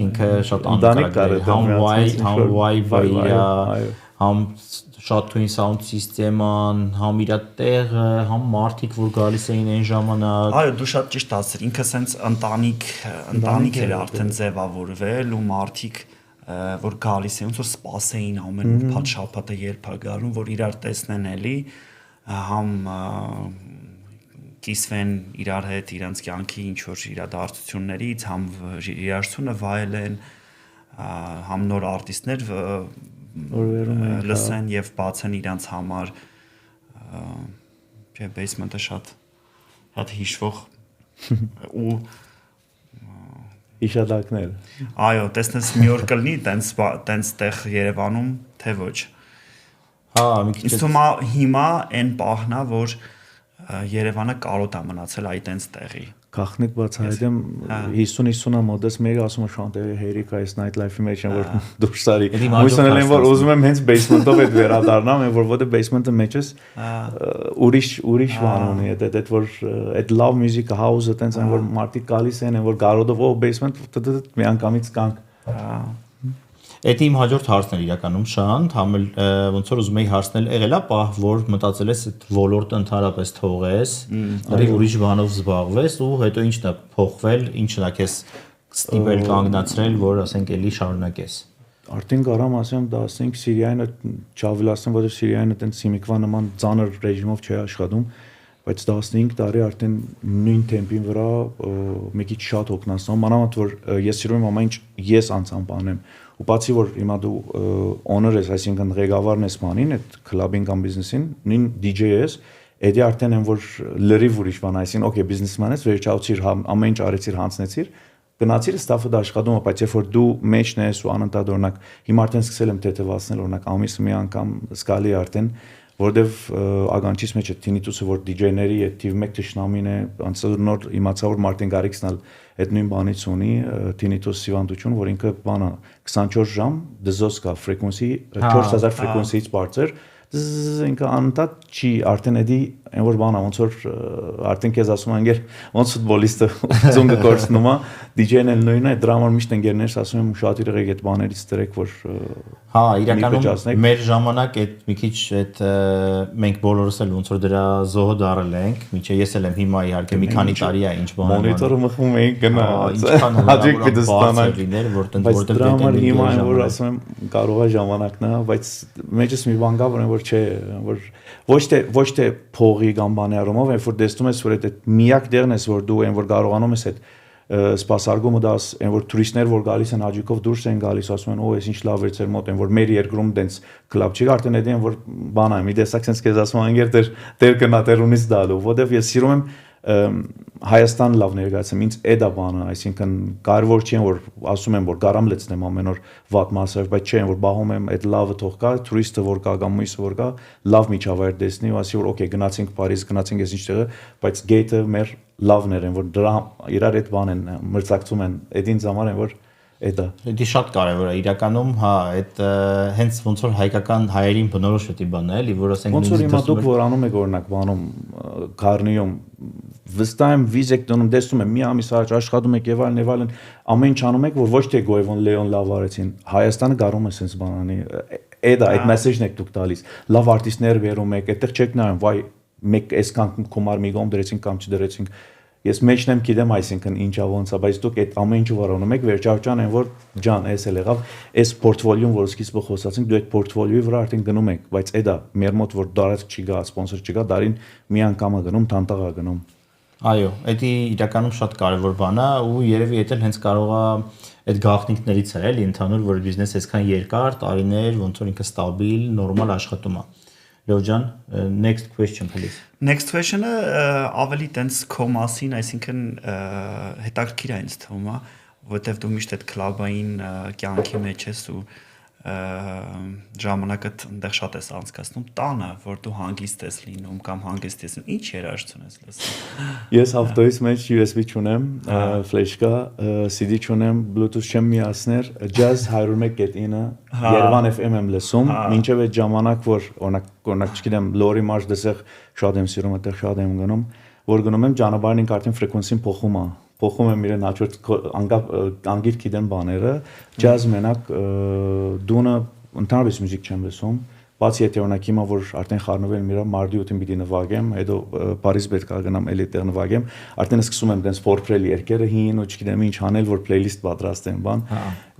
ինքը շատ անկարագիր է, համ vibe-ը, համ շատ թույն sound system-ան, համ իր տեղը, համ մարդիկ որ գալիս էին այն ժամանակ։ Այո, դու շատ ճիշտ ասիր, ինքը սենց ընտանիք էր արդեն ձևավորվել ու մարդիկ որ գալիս էին, ոնց որ սպասեին ամեն ուրբաթ շաբաթը երբ է գալու, որ իրար տեսնեն էլի, համ կիսվեն իրար հետ իրանց կյանքի ինչ որ իրադարձություններից, համ երաժշտությունը վայելեն, համ նոր արտիստներ լսեն եւ բացեն իրանց համար, չէ, basement-ը շատ հիշվող ու Իշադակներ։ Այո, տեսնես մի օր կլինի տենց տեղ Երևանում, թե ոչ։ Հա, մի քիչ։ Ինձ թվում է հիմա այն պահն է, որ Երևանը կարոտ է մնացել այդ տենց տեղի։ Գախնիկ բացահայտեմ 50-50-ը մոդես մեկը ասում է շանտերի հերիկա այս night life-ի մեջ են որ դուրս արի։ Հույսնել եմ որ ուզում եմ հենց basement-ով այդ վերադառնամ, այն որ որտե basement-ը մեջս ուրիշ բան ունի, այդ որ այդ love music house-ը տենց այն որ մարդիկ գալիս են, այն որ գարոդով օ basement մի անգամից կանք։ Այդ իմ հաջորդ հարցն էր իրականում Շանթ, համ էլ ոնց որ ուզում էի հարցնել, եղել է պահ, որ մտածել ես այդ ոլորտը ընդհանրապես թողես, դեռ ուրիշ բանով զբաղվես ու հետո ինչն է փոխվել, ինչն է քեզ ստիպել կանգնացրել, որ ասենք էլի շարունակես։ Արդեն կարամ ասեմ, դա ասենք Սիրիայինը չավելացնեմ, որովհետև Սիրիայինը այդպես հիմիկվա նման ծանր ռեժիմով չի աշխատում, բայց 15 տարի արդեն նույն տեմպին վրա մի քիչ շատ օգնացնում, մանավանդ որ ես սիրում եմ ամեն ինչ ես անցամ բանեմ, ու բացի որ հիմա դու owner ես, այսինքն ղեկավարն ես բանին, այդ քլաբին կամ բիզնեսին, նույն DJ ես, էդի արդեն են որ լրիվ ուրիշ բան, այսինքն օքեյ բիզնեսմեն ես, վերջացիր ամեն ինչ արեցիր, հանցնեցիր, գնացիր ստաֆը դա աշխատում է, բայց երբ որ դու մեջն ես ու անընդհատ օրինակ հիմա արդեն սկսել եմ թեթևացնել օրինակ ամիսը մի անգամ զգալի արդեն որովհետև ագանչից մեջ է tinnitus-ը որ DJ-ների է թիվ 1 թշնամին է անցած նոր իմացա որ Մարտին Գարիքսն էլ այդ նույն բանից ունի tinnitus հիվանդություն որ ինքը բանը 24 ժամ դզոս կա ֆրեկվենսի 4000 ֆրեկվենսիից բարձր ինքը անընդհատ չի արդեն էդի այն որ բանա ոնց որ արդեն քեզ ասում են գեր ոնց ֆուտբոլիստը զոնգը կորցնում է DJ-ն էլ նույնն է դրա համար միշտ ընկերներս ասում եմ շատ իրեք այդ բաներից դրեք որ հա իրականում մեր ժամանակ այդ մի քիչ այդ մենք բոլորս էլ ոնց որ դրա զոհը դարել ենք միջը ես էլ եմ հիմա իհարկե մի քանի տարի է ինչ բան մոնիտորը մխում էինք գնա ինչքան հնարավոր լիներ որտեղ դրա համար հիմա այն որ ասում եմ կարող է ժամանակն է բայց մեջս մի բան կա որ չէ որ ոչ թե փողի կամ բանի առումով այն որ տեսնում ես որ այդ միակ դերն ես որ դու այն որ կարողանում ես այդ սպասարկումը դաս այն որ տուրիստներ որ գալիս են հաջիկով դուրս են գալիս ասում են օ էս ինչ լավ է ծեր մոտ այն որ մեր երկրում դենց կլաբ չի արդեն այդ են որ բան է մի տեսակ sense քեզ ասում անգեր դեր կնա դեր ունից դալու որովհետև ես սիրում եմ Հայաստան լավ ներկայացեմ ինձ էդա բանը այսինքն կարևոր չի որ ասում եմ որ գարամ լցնեմ ամեն օր վատ մասը բայց չէ որ բահում եմ այդ լավը թող կա տուրիստը որ կա կամ մյուսը որ կա լավ միջավայր տեսնի ու ասի որ օքեյ գնացինք Փարիզ գնացինք այս ինչ տեղը բայց գեյթը մեր լավներ են որ դրա իրար այդ բան են մրցակցում են այդին համար են որ Դա շատ կարևոր է իրականում հա այդ հենց ոնց որ հայկական հայերին բնորոշ է բանն է էլի որ ասենք ոնց որ հիմա դուք որ անում եք օրինակ բանում Գառնիում վստահ եմ վիզեք դնում տեսնում եմ մի ամիս առաջ աշխատում եք եւ այլն ամեն ինչ անում եք որ ոչ թե Գոյևոն Լեոն լավ արեցին Հայաստանը գարում է sense բանանի այդ մեսեջն եք դուք տալիս լավ արտիստներ վերում եք այդտեղ չեք նայում վայ մեկ այսքան գումար մի կողմ դրեցինք կամ չդրեցինք Ես մեջն եմ գիտեմ այսինքն ինչա ոնց է բայց դուք այդ ամեն ինչը վարանում եք վերջարճան են որ ջան էս էլ եղավ այս պորտֆոլիոն որ սկիզբը խոսացինք դու այդ պորտֆոլիոյի վրա արդեն գնում եք բայց էդա մեր մոտ որ դարած չի գա սպոնսոր չկա դարին մի անգամ է գնում թանտաղ է գնում Այո դա իրականում շատ կարևոր բան է ու երևի դա հենց կարող է այդ գաղտնիքներից է էլի ընդհանուր որ բիզնես այսքան երկար տարիներ ոնց որ ինքը ստաբիլ նորմալ աշխատում է Լեոջան, next question please. Next question-ը ավելի տենց քո մասին, այսինքն հետաքրքիր է ինձ թվում, որովհետև դու միշտ այդ քլաբային կյանքի մեջ ես ու ժամանակդ այնտեղ շատ ես անցկացնում, տանը, որ դու հանգիստ ես լինում կամ հանգիստ ես, ինչ երաժշտություն ես լսում։ Ես ավտոյիս մեջ USB չունեմ, flash կա, CD չունեմ, Bluetooth չեմ միացներ, Jazz 101.9 Երևան FM եմ լսում, մինչև այդ ժամանակ որ օրինակ չգիտեմ Լորի մարշ դեսեղ շատ եմ սիրում, այդտեղ շատ եմ գնում, որ գնում եմ ճանապարհին արդեն ֆրեկվենսին փոխում եմ իրեն հաջորդ անգիր գիտեմ բաները, jazz մենակ դունը ընդհանրապես մյուզիկ չեմ լսում, բացի եթե օրինակ հիմա որ արդեն խառնվել եմ իրա մարտի 8-ին պիտի նվագեմ, հետո Փարիզ պետք է գնամ էլի տեղ նվագեմ, արդեն սկսում եմ դենց ֆորփրել երկերը հին ու չգիտեմ ինչ անել որ playlist պատրաստեմ բան,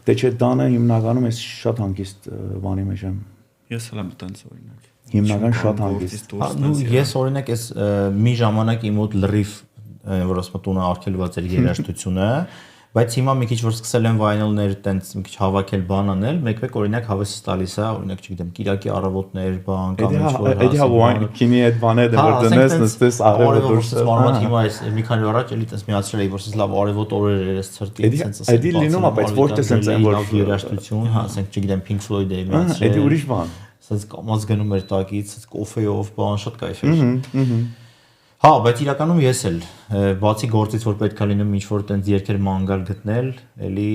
դե չէ դանը հիմնականում ես շատ հանգիստ բանի մեջ եմ։ Ես էլ եմ տենց օրինակ։ Հիմնական շատ հանգիստ։ Ես օրինակ ես մի ժամանակ իմ մոտ լրիվ որ ասում տունը արգելված էր երաժշտությունը, բայց հիմա մի քիչ որ սկսել եմ վայնելներ տենց մի քիչ հավաքել բան անել, մեկ-մեկ օրինակ հավեսս տալիս է, օրինակ չգիտեմ, Կիրակի առավոտներ, բան կամ ինչ որ Էդի հավայն քինի այդ բաները որ դնես նստես արևը դուրս։ Մարմատ հիմա այս մի քանի օր առաջ էլի տես միացրել էի, որ լավ արևոտ օրեր էր ցրտի տենց ասել։ Էդի լինում է, բայց ոչ թե սենց այն որ երաժշտություն, հա, ասենք չգիտեմ Pink Floyd էի միացրել։ Էդի ուրիշ բան։ Սենց կամած գնում էր տակից, սենց կոֆեով, բան շատ կայֆ էր։ Հա, բայց իրականում ես էլ բացի գործից որ պետք է լինում ինչ-որ տենց երկեր մանգալ գտնել, էլի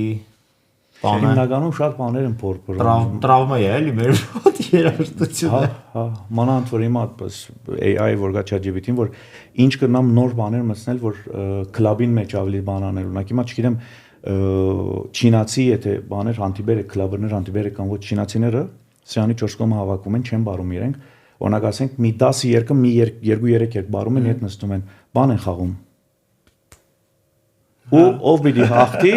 բանը հիմնականում շատ բաներ են փորփրում։ Տրավմա է էլի մեր երաժշտությունը։ Հա, մանավանդ որ հիմա AI որ գա ChatGPT-ին որ ինչ կնամ նոր բաներ մտցնել որ քլաբին մեջ ավելի բան անել։ Օրինակ հիմա չգիտեմ չինացի եթե բաներ հանդիպեր է քլաբերներ հանդիպեր է կամ ոչ չինացիները սյանի 4 կողմը հավաքում են չեն բարում իրենք Օրինակ ասենք մի 10 երկը մի 2-3 երկ բարում են հետ նստում են բան են խաղում ու ով պիտի հաղթի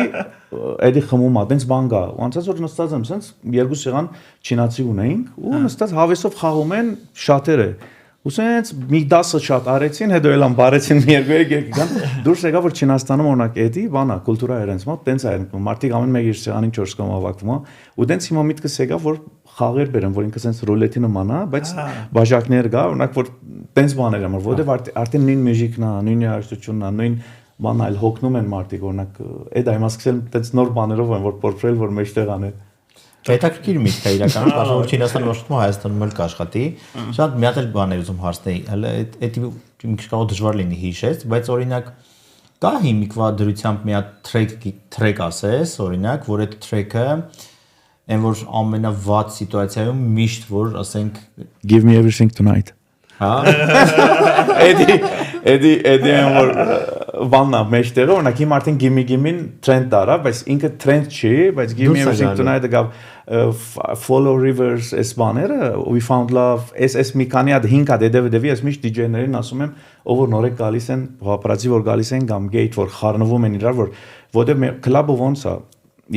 էդի խմում ա տենց բան կա ու անցած որ նստած եմ սենց երկու սեղան չինացի ունեինք ու նստած հավեսով խաղում են շատերը ու սենց մի 10 շատ արեցին հետո էլան բարեցին մի երկու կան դուրս եկա որ Չինաստանում օրինակ էդի բանա կուլտուրա իրենց մոտ տենց ա իրենք մարդիկ ամեն մեկ իր սեղանին 4 կողմ հավաքվում ա ու տենց հիմա միտքս եկա որ խաղեր բերեմ որ ինքը սենց ռուլետի նման ա բայց բաժակներ կա օրինակ որ տենց բաներ ամ որովհետեւ արդեն նույն մյուզիկն ա նույն երաժշտությունն ա նույն բանն այլ հոգնում են մարդիկ օրինակ այդ այմա սկսել տենց նոր բաներով են որ փորձել որ մեջտեղ անեն Հետաքրքիր միտք է իրականում, ասում որ Չինաստանը աշխատում Հայաստանում էլ կաշխատի։ Շատ մի հատ էլ բան էր ուզում հարցնել, հələ այդ մի քիչ կարող դժվար լինի հիշես, բայց օրինակ կա հիմիկվա դրությամբ մի հատ track ասես, օրինակ, որ այդ track-ը այն որ ամենավատ սիտուացիայում միշտ որ ասենք Give me everything tonight հա Էդի որ բաննա մեջտեղը օրինակ հիմա արդեն գիմին trend դարա, բայց ինքը trend չի, բայց give me everything tonight-ը գավ follow rivers այս բաները we found love այս մի քանի հատ 5 հատ դեպի ես միշտ DJ-ներին ասում եմ ով որ նորեկ գալիս են հապարացի որ գալիս են կամ gate որ խառնվում են իրար որ որտեղ club-ը ոնց է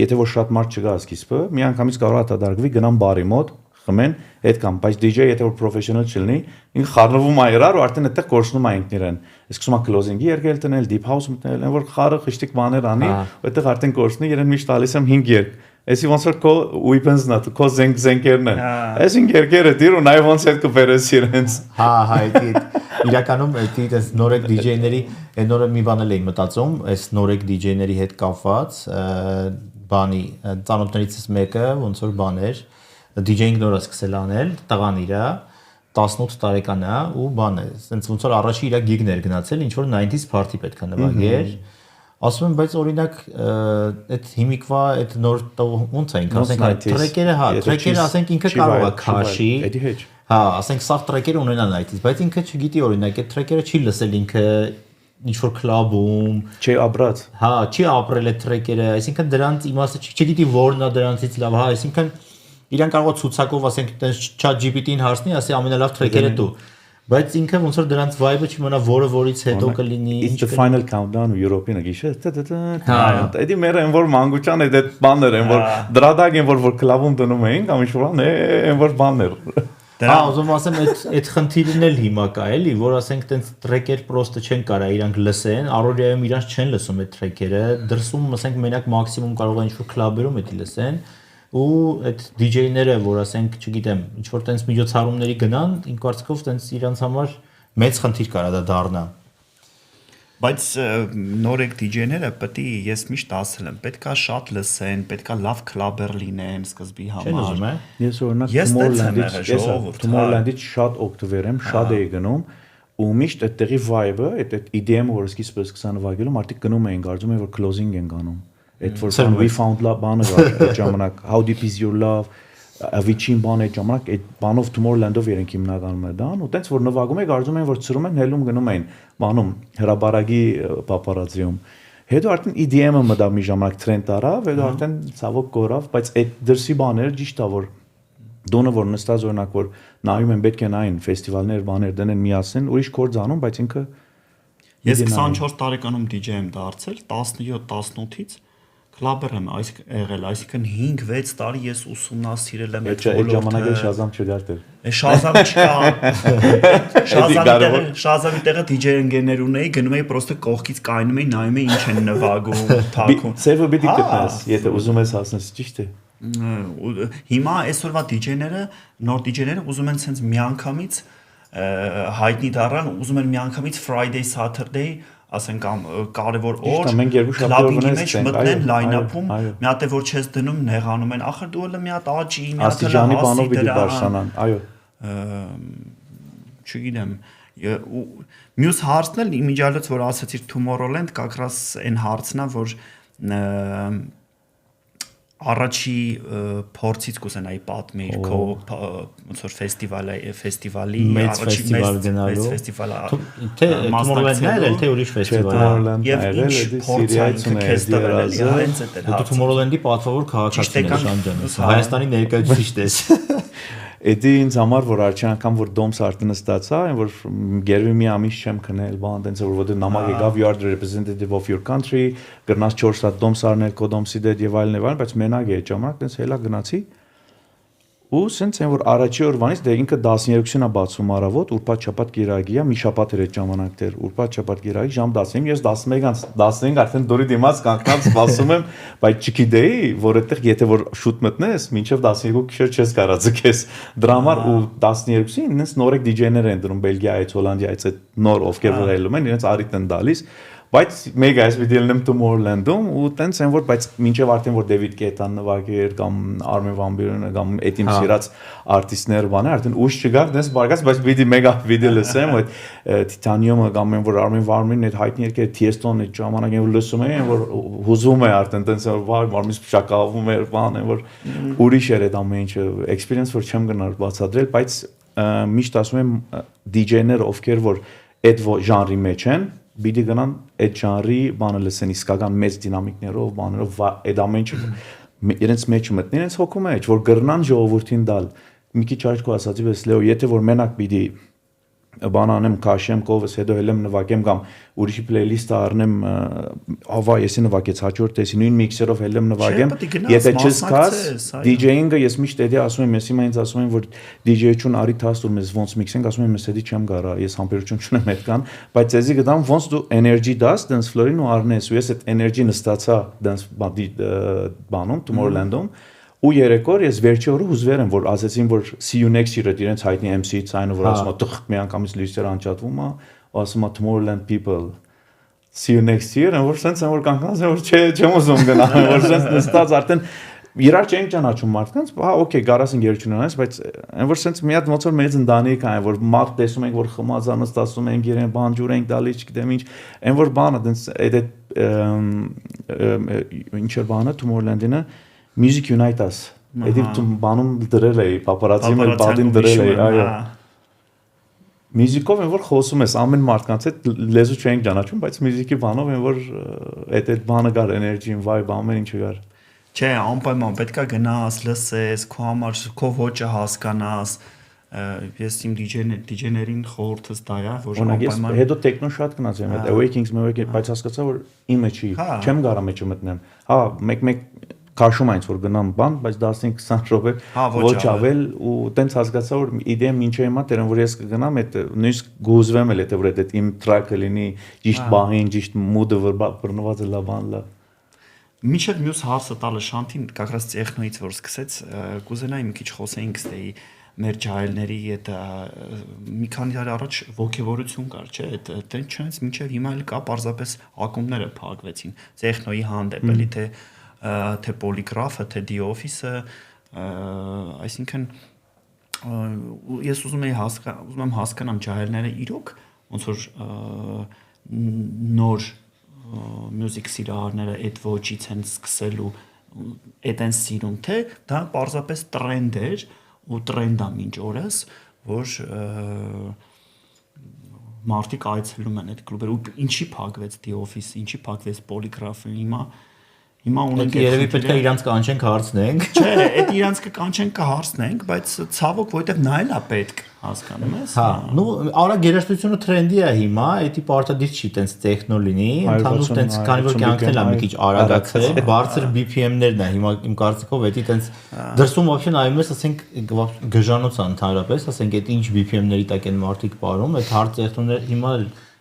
եթե որ շատ մարդ չկա սկիզբը մի անգամից կարող է դադարվի գնան բարի մոտ խմեն այդ կամ բայց DJ եթե որ professional չլինի ինքը խառնվում է իրար ու արդեն այդտեղ կորցնում է ինքն իրեն սկսում է closing-ի երգել տնել deep house մտնել այն որ խառը խշտիկ բաներ անի այդտեղ արդեն կորցնի իրեն միշտ տալիս եմ 5 երգ Էսի ոնց որ քո weapons-ն է, քո զենքերն են։ Այս ինքերը դիր ու նայ ոնց այդ կբերես իրենց։ Հա, իրականում այս նորեկ DJ-ների, այդ նորը մի բան էլ էի մտածում, այս նորեկ DJ-ների հետ կապված, բանի ծանոթներից մեկը ոնց որ բան էր, DJ-ing նոր է սկսել անել, տղան իրա 18 տարեկան է ու բան է, ասենց ոնց որ առաջի իր գիգներ գնացել, ինչ որ 90s party պետք է նվագեր։ Ասում եմ, բայց օրինակ այդ հիմիկվա այդ նոր ոնց է ինքը, ասենք տրեկերը, հա, տրեկերը ասենք ինքը կարող է քաշի։ Հա, ասենք սաղ տրեկերը ունենան այդից, բայց ինքը չգիտի օրինակ այդ տրեկերը չի լսել ինքը ինչ որ club-ում, չի ապրած։ Հա, չի ապրել այդ տրեկերը, այսինքն դրանց իմաստը չգիտի որն է դրանցից լավ, հա, այսինքն իրան կարող է ցուցակով ասենք այտենց ChatGPT-ին հարցնի, ասի ամենալավ տրեկերը դու Բայց ինքը ոնց որ դրանց vibe-ը չիմանա որը որից հետո կլինի It's the final countdown Europe-ին գիշեր Էդի մերը են որ մանգուճան այդ բաներ են որ դրադակ են որ կլավում դնում էին կամ ինչ-որ բան են որ բաներ Հա ուզում ասեմ այդ խնդիրն էլ հիմա կա էլի որ ասենք տենց տրեկեր պրոստը չեն կարա իրանք լսեն առօրյայում իրանք չեն լսում այդ տրեկերը դրսում ասենք մենակ մաքսիմում կարող է ինչ-որ քլաբերում էդի լսեն ու այդ DJ-ները, որ ասենք, չգիտեմ, ինչ որ տենց միջոցառումների գնան, իմ կարծիքով տենց իրանց համար մեծ խնդիր կարա դա դառնա։ Բայց նորեկ DJ-ները պետք է ես միշտ ասել եմ, պետքա շատ լսեն, պետքա լավ քլաբեր լինեն սկզբի համար։ Ես օրինակ Tomorrowland-ից շատ օգտվել եմ, շատ էի գնում ու միշտ այդտեղի vibe-ը, այդ EDM-ը որ սկիզբը սկսան նվագելու, մարդիկ գնում էին, կարծում էին որ closing են գանում։ Այդ որ we found love բանը գա ժամանակ how deep is your love Avicii բանը ժամանակ այդ բանով Tomorrowland-ով երենք հիմնականում է դան ու տենց որ նվագում եք արժում են որ ծրում են հելում գնում էին բանում հրաբարագի պապարացիում հետո արդեն EDM-ը մտա մի ժամանակ trend արավ հետո արդեն ցավոք կորավ բայց այդ դրսի բաները ճիշտ է որ դոնը որ նստած օրինակ որ նայում են պետք է նային ֆեստիվալներ բաներ դնեն միասին ուրիշ կորձ անում բայց ինքը ես 24 տարեկանում DJ եմ դարձել 17-18-ից Club-ը եմ եղել, այսինքն 5-6 տարի ես ուսումնասիրել եմ այդ ժամանակը Շազամ չկար դեր։ Շազամ չկա։ Շազամի տեղը DJ ընկերներ ունեի, գնում էի պրոստը կողքից կայնում էի, նայում էի ինչ են նվագում, թաքուն։ Սեվը պիտի գտնես, եթե ուզում ես հասնես, ճիշտ է։ Հիմա այսօրվա DJ-ները, նոր DJ-ները ուզում են sense միանգամից հայտնի դառան, ուզում են միանգամից Friday, Saturday ասենք կարևոր օր կլաբինգի մեջ մտնեն line-up-ում մի հատ է որ չես դնում նեղանում են ախր դու էլ մի հատ աճի մի հատ Աստիճանի բանով պիտի բարսանան այո չգիտեմ մյուս հարցն էլ իմիջիալից որ ասացիր Tomorrowland как раз այն հարցն է որ առաջի փորձից կուզենայի պատմել քո ոնց որ ֆեստիվալի առաջի մեծ ֆեստիվալը թե Tomorrowland-ն էլ թե ուրիշ ֆեստիվալ եւ ինչ փորձայինքը քեզ տվել է հենց այդ դու Tomorrowland-ի պատվավոր քաղաքացին ես Շանջան Հայաստանի ներկայացուցիչն ես Էդի ինձ համար որ առաջին անգամ որ դոմս արդեն ստացա, այն որ գերվի մի ամիս չեմ քնել, բան տենց որ որտեղ նամակ եկավ you are the representative of your country, գրնաս 4 հատ դոմս արնել քո դոմսի դեդ եւ այլն, բայց մենակ է ժամանակ տենց հելա գնացի։ Ու սենց այն որ առաջի օրվանից դե ինքը 12-ին է բացում առավոտ, ուրբաթ-շաբաթ գիրագի է, մի շաբաթ էր այդ ժամանակ դեր, ուրբաթ-շաբաթ գիրագի ժամ 10-ին, ես 11-ին արդեն դուրի դիմաց կանգնած սպասում եմ, բայց չգիտեի, որ այդտեղ եթե որ շուտ մտնես, մինչև 12 գիշեր չես կարա ձգես։ Դրա համար ու 12-ին ինձ նորեկ DJ-ներ են դրում Բելգիայից, Հոլանդիայից այդ նոր ովքեր որ ելում են, իրենց արիտ են դալիս։ Բայց մեգա այս վիդեոներում Tomorrowland-ում ու տենց են որ բայց մինչև արդեն որ Դեվիդ Կետան նվագեր կամ Armin van Buuren կամ էտիմ սիրած արտիստներ բանը արդեն ուշ չգար տենց բարգած բայց պիտի մեգա վիդեո լսեմ այդ Titanium-ը կամ են որ Armin van Buuren այդ հայտնի երկերը Tiesto-ն այդ ժամանակ են որ լսում են որ հուզում է արդեն տենց որ վայ մարմիս շակավում էր բան են որ ուրիշ էր այդ ամեն ինչը experience որ չեմ գնար բացատրել բայց միշտ ասում եմ DJ-ներ ովքեր որ այդ ժանրի մեջ են բիդի գնան այդ ժանրի բանը լսեն իսկական մեծ դինամիկներով, բաներով, այդ ամեն ինչը իրենց մեջ մտնի, իրենց հոգու մեջ, որ գրնան ժողովրդին դալ։ Մի քիչ առաջ քո ասացի, պես Լեո, եթե որ մենակ պիտի բան անեմ, քաշեմ կովս, հետո հելեմ նվագեմ կամ ուրիշի playlist-ը առնեմ, ավա եսի նվագեց հաջորդ տեսի նույն միքսերով հելեմ նվագեմ, եթե չզգաս DJ-ինգը ես միշտ էդի ասում եմ, ես հիմա ինձ ասում եմ, որ DJ-ություն արի թաստ ու մեզ ոնց միքսենք, ասում եմ, ես էդի չեմ գարա, ես համբերություն չունեմ այդքան, բայց էզի գտամ ոնց դու energy դաս dance floor-ին ու առնես, ու ես այդ energy նստացա dance բանում, Tomorrowland-ում ու երեկոր ես վերջի օրը հուզվեր եմ որ ասեցին որ see you next year-ը իրենց հայտնի MC-ից այնը որ ասում է տխ մի անգամից լույսերը անջատվում է ու ասում է Tomorrowland people see you next year and որ sense որ կանգնած եմ որ չեմ ուզում գնալ որ sense նստած արդեն իրար չեն ճանաչում մարդկանց հա օքեյ գարասին գերություն անես բայց այն որ sense մի հատ ոնց որ մեծ ընտանիք այն որ մարդ տեսում ենք որ խմազանս տասում ենք իրեն բանջուր ենք տալիս չգիտեմ ինչ այն որ բանը դենց այդ ինչ էր բանը Tomorrowland-ինը Music Unite Us, էդի բանում դրել էի, պապարացիում էլ բադին դրել էի, այո։ Մյուզիկով են որ խոսում ես, ամեն մարդկանց հետ լեզու չենք ճանաչում, բայց մյուզիկի բանով են որ այդ բանը գար, էներջին, vibe, ամեն ինչը գար։ Չէ, անպայման պետքա գնաս, լսես, քո համար քո ոճը հասկանաս, ես իմ DJ-ներին խորհուրդս դա է, որ անպայման հետո տեխնո շատ գնաց եմ, այդ Awakings, բայց հասկացա որ իմը չի, չեմ գարա մեջը մտնեմ։ Հա, մեկ քաշում այնց որ գնամ բան, բայց 15-20 րոպե ոչ ավել ու տենց հասկացա որ իդեան ինչը հիմա դերն որ ես կգնամ այդ նույնիսկ գուզվեմ էլ եթե որ այդ իմ տրակը լինի ճիշտ բահին, ճիշտ մուդը որ բռնված է լա բան լա։ Մինչև մյուս հարցը տալը Շանթին կակրած տեխնոից որ սկսեց կուզենայի մի քիչ խոսեինք ստեի մեր ջահելների այդ մի քանի տարի առաջ ողջավորություն կար, չէ՞, այդ տենց չնայած մինչև հիմա էլ կա պարզապես ակումբները փակվեցին տեխնոյի հանդեպ, էլի թե Polygraph-ը, թե The Office-ը, այսինքն ես ուզում եմ հասկանամ ջահելները իրոք ոնց որ նոր music սիրահարները այդ ոճից են սկսելու այդ են սիրում, թե դա պարզապես տրենդ էր ու տրենդ է մինչ օրս, որ մարդիկ այցելում են այդ կլուբեր ու ինչի փակվեց The Office, ինչի փակվեց Polygraph-ը Հիմա ունենք երևի պետք է իրանց կանչենք հարցնենք։ Չէ, այդ իրանց կկանչենք կհարցնենք, բայց ցավոք որտեվ նա էլ է պետք, հասկանում ես։ Հա, նու արագ երաժշտությունը տրենդի է հիմա, էդի պարտադիր չի տենց տեխնո լինի, ընդհանուր տենց քանի որ կյանքն էլ է մի քիչ արագացել, բարձր BPM-ներն է հիմա իմ կարծիքով էդի տենց դրսում вообще նայում ես, ասենք գժանոց է ընդհանրապես, ասենք այդ ինչ BPM-ների տակ են մարդիկ ապրում, այդ հարց տեխնոներ հիմա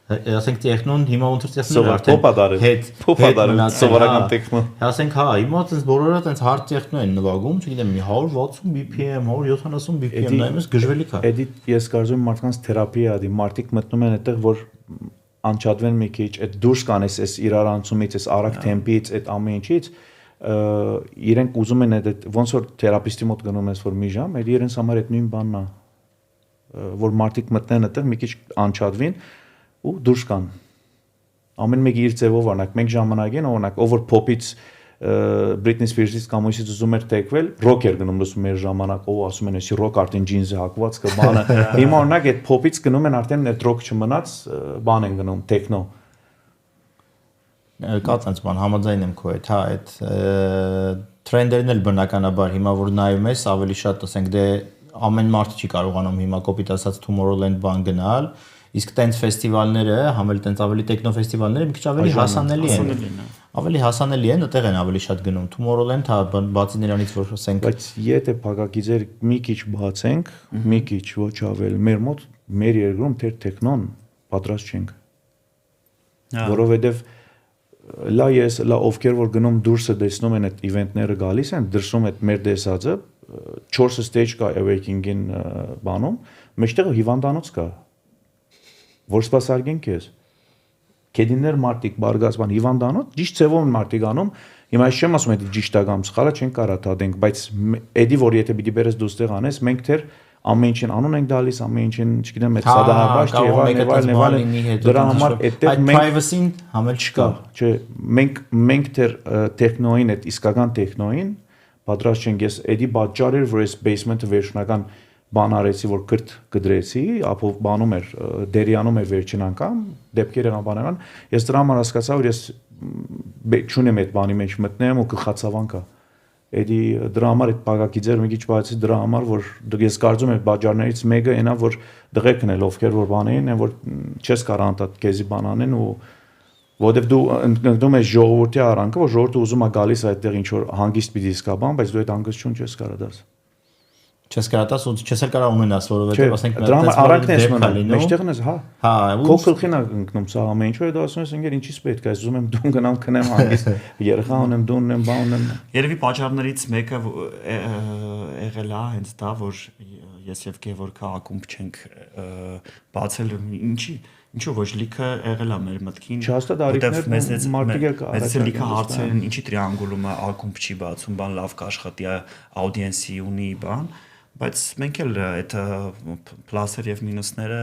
ասենք տեխնոն հիմա ոնց տեխնոն արդեն փոփադարել սովորական տեխնո ասենք հա հիմա տենց բոլորը տենց հարդ տեխնո են նվագում չգիտեմ 160 BPM 170 BPM նայումս գժվելիք է էդի ես կարծում եմ մարդկանց թերապիա է դի մարդիկ մտնում են այդտեղ որ անջատվեն մի քիչ այդ դուրս կանես այս իրարանցումից այս արագ թեմպից այդ ամեն ինչից իրենք ուզում են այդ ոնց որ թերապիստի մոտ գնում ես որ մի ժամ այդ իրենց համար այդ նույն բանն է որ մարդիկ մտնեն այդտեղ մի քիչ անջատվին ու դուրս կան ամեն մեկը իր ձևով օրինակ մենք ժամանակին օրինակ over pop-ից Britney Spears-ից կամ ուսից ուզում էր տեկվել rock էր գնում լսում մեր ժամանակ ով ասում են էսի rock արդեն ջինզը հակված կա բանը հիմա օրինակ այդ pop-ից գնում են արդեն այդ rock չմնաց բան են գնում techno կա տենց բան համաձայն եմ քո հետ հա այդ տրենդերն էլ բնականաբար հիմա որ նայում ես ավելի շատ ասենք դե ամեն մարդ չի կարողանում հիմա կոպիտ ասած Tomorrowland բան գնալ, իսկ տենց ֆեստիվալները, համ էլ տենց ավելի տեխնո ֆեստիվալները մի քիչ ավելի հասանելի են։ Ավելի հասանելի են, այդտեղ են ավելի շատ գնում։ Tomorrowland հա բացի նրանից որ ասենք, բայց եթե փակագիծեր մի քիչ բացենք, մի քիչ ոչ ավել, մեր մոտ մեր երկրում թեր տեխնոն պատրաստ չենք։ Որովհետև լա ովքեր որ գնում դուրսը տեսնում են այդ իվենտները գալիս են, դրսում այդ մեր տեսածը 4 stage կա Awakening-ին բանում, մեջտեղը հիվանդանոց կա։ Որ սպասարկեն քեզ։ Կեդիններ մարտիկ բարգազբան հիվանդանոց, ճիշտ ծևով մարտիկ անում, հիմա ես չեմ ասում դա ճիշտ է կամ սխալ է, չենք կարա դատենք, բայց էդի որ եթե պիտի բերես դուստեղ անես, մենք թեր ամեն ինչին անուն ենք դալիս, ամեն ինչին, չգիտեմ, այդ սադահաբաշ եւ դրա համար այդտեղ մենք privacy-ին համել չկա, չէ, մենք թեր տեխնոին, այդ իսկական տեխնոին պատրաստ չենք, ես էդի պատճառ էր, որ այս basement-ը վերջնական բան արեցի, որ կրտ կդրեցի, ապով բանում էր, դերիանում էր վերջին անգամ, դեպքեր եղան բաներան, ես դրա համար հասկացա, որ ես չունեմ այդ բանի մեջ մտնեմ ու կխացավան կա։ Էդի դրա համար այդ պակագիծերը մի քիչ բացի դրա համար, որ ես կարծում եմ բաժարներից մեկը այնա, որ դղեկն էլ ովքեր որ բանային, են որ չես կարող անտատ քեզի բան անեն ու որովհետև դու ընկնում ես ժողովրդի արանքը, որ ժողովուրդը ուզում է գալիս այդտեղ ինչ որ հանգիստ պիտի սկա բան, բայց դու այդ հանգստություն չես կարող դաս։ Չես կարող դաս ու չես կարող ունենաս, որովհետև ասենք դրա համար արանքն ես մնում, մեջտեղն ես, հա։ Հա, քո գլխին է ընկնում սա ամեն ինչ, որ դու ասում ես, ինքեր ինչի՞ս պետք է, ուզում եմ դուն գնամ քնեմ հանգիստ, երեխա ունեմ, դուն ունեմ, բան ունեմ։ Երևի պատճառներից մեկը եղել է հենց դա, որ ես եւ Գևորգը ակումբ չենք բացել ինչու ոչ լիքը եղել է մեր մտքին, որտեվ մեզ լիքը հարցեր են, ինչի տրիանգուլումը ակումբ չի բացում, բան լավ կաշխատի, աուդիենսի ունի, բան, բայց մենք էլ այդ պլասեր եւ մինուսները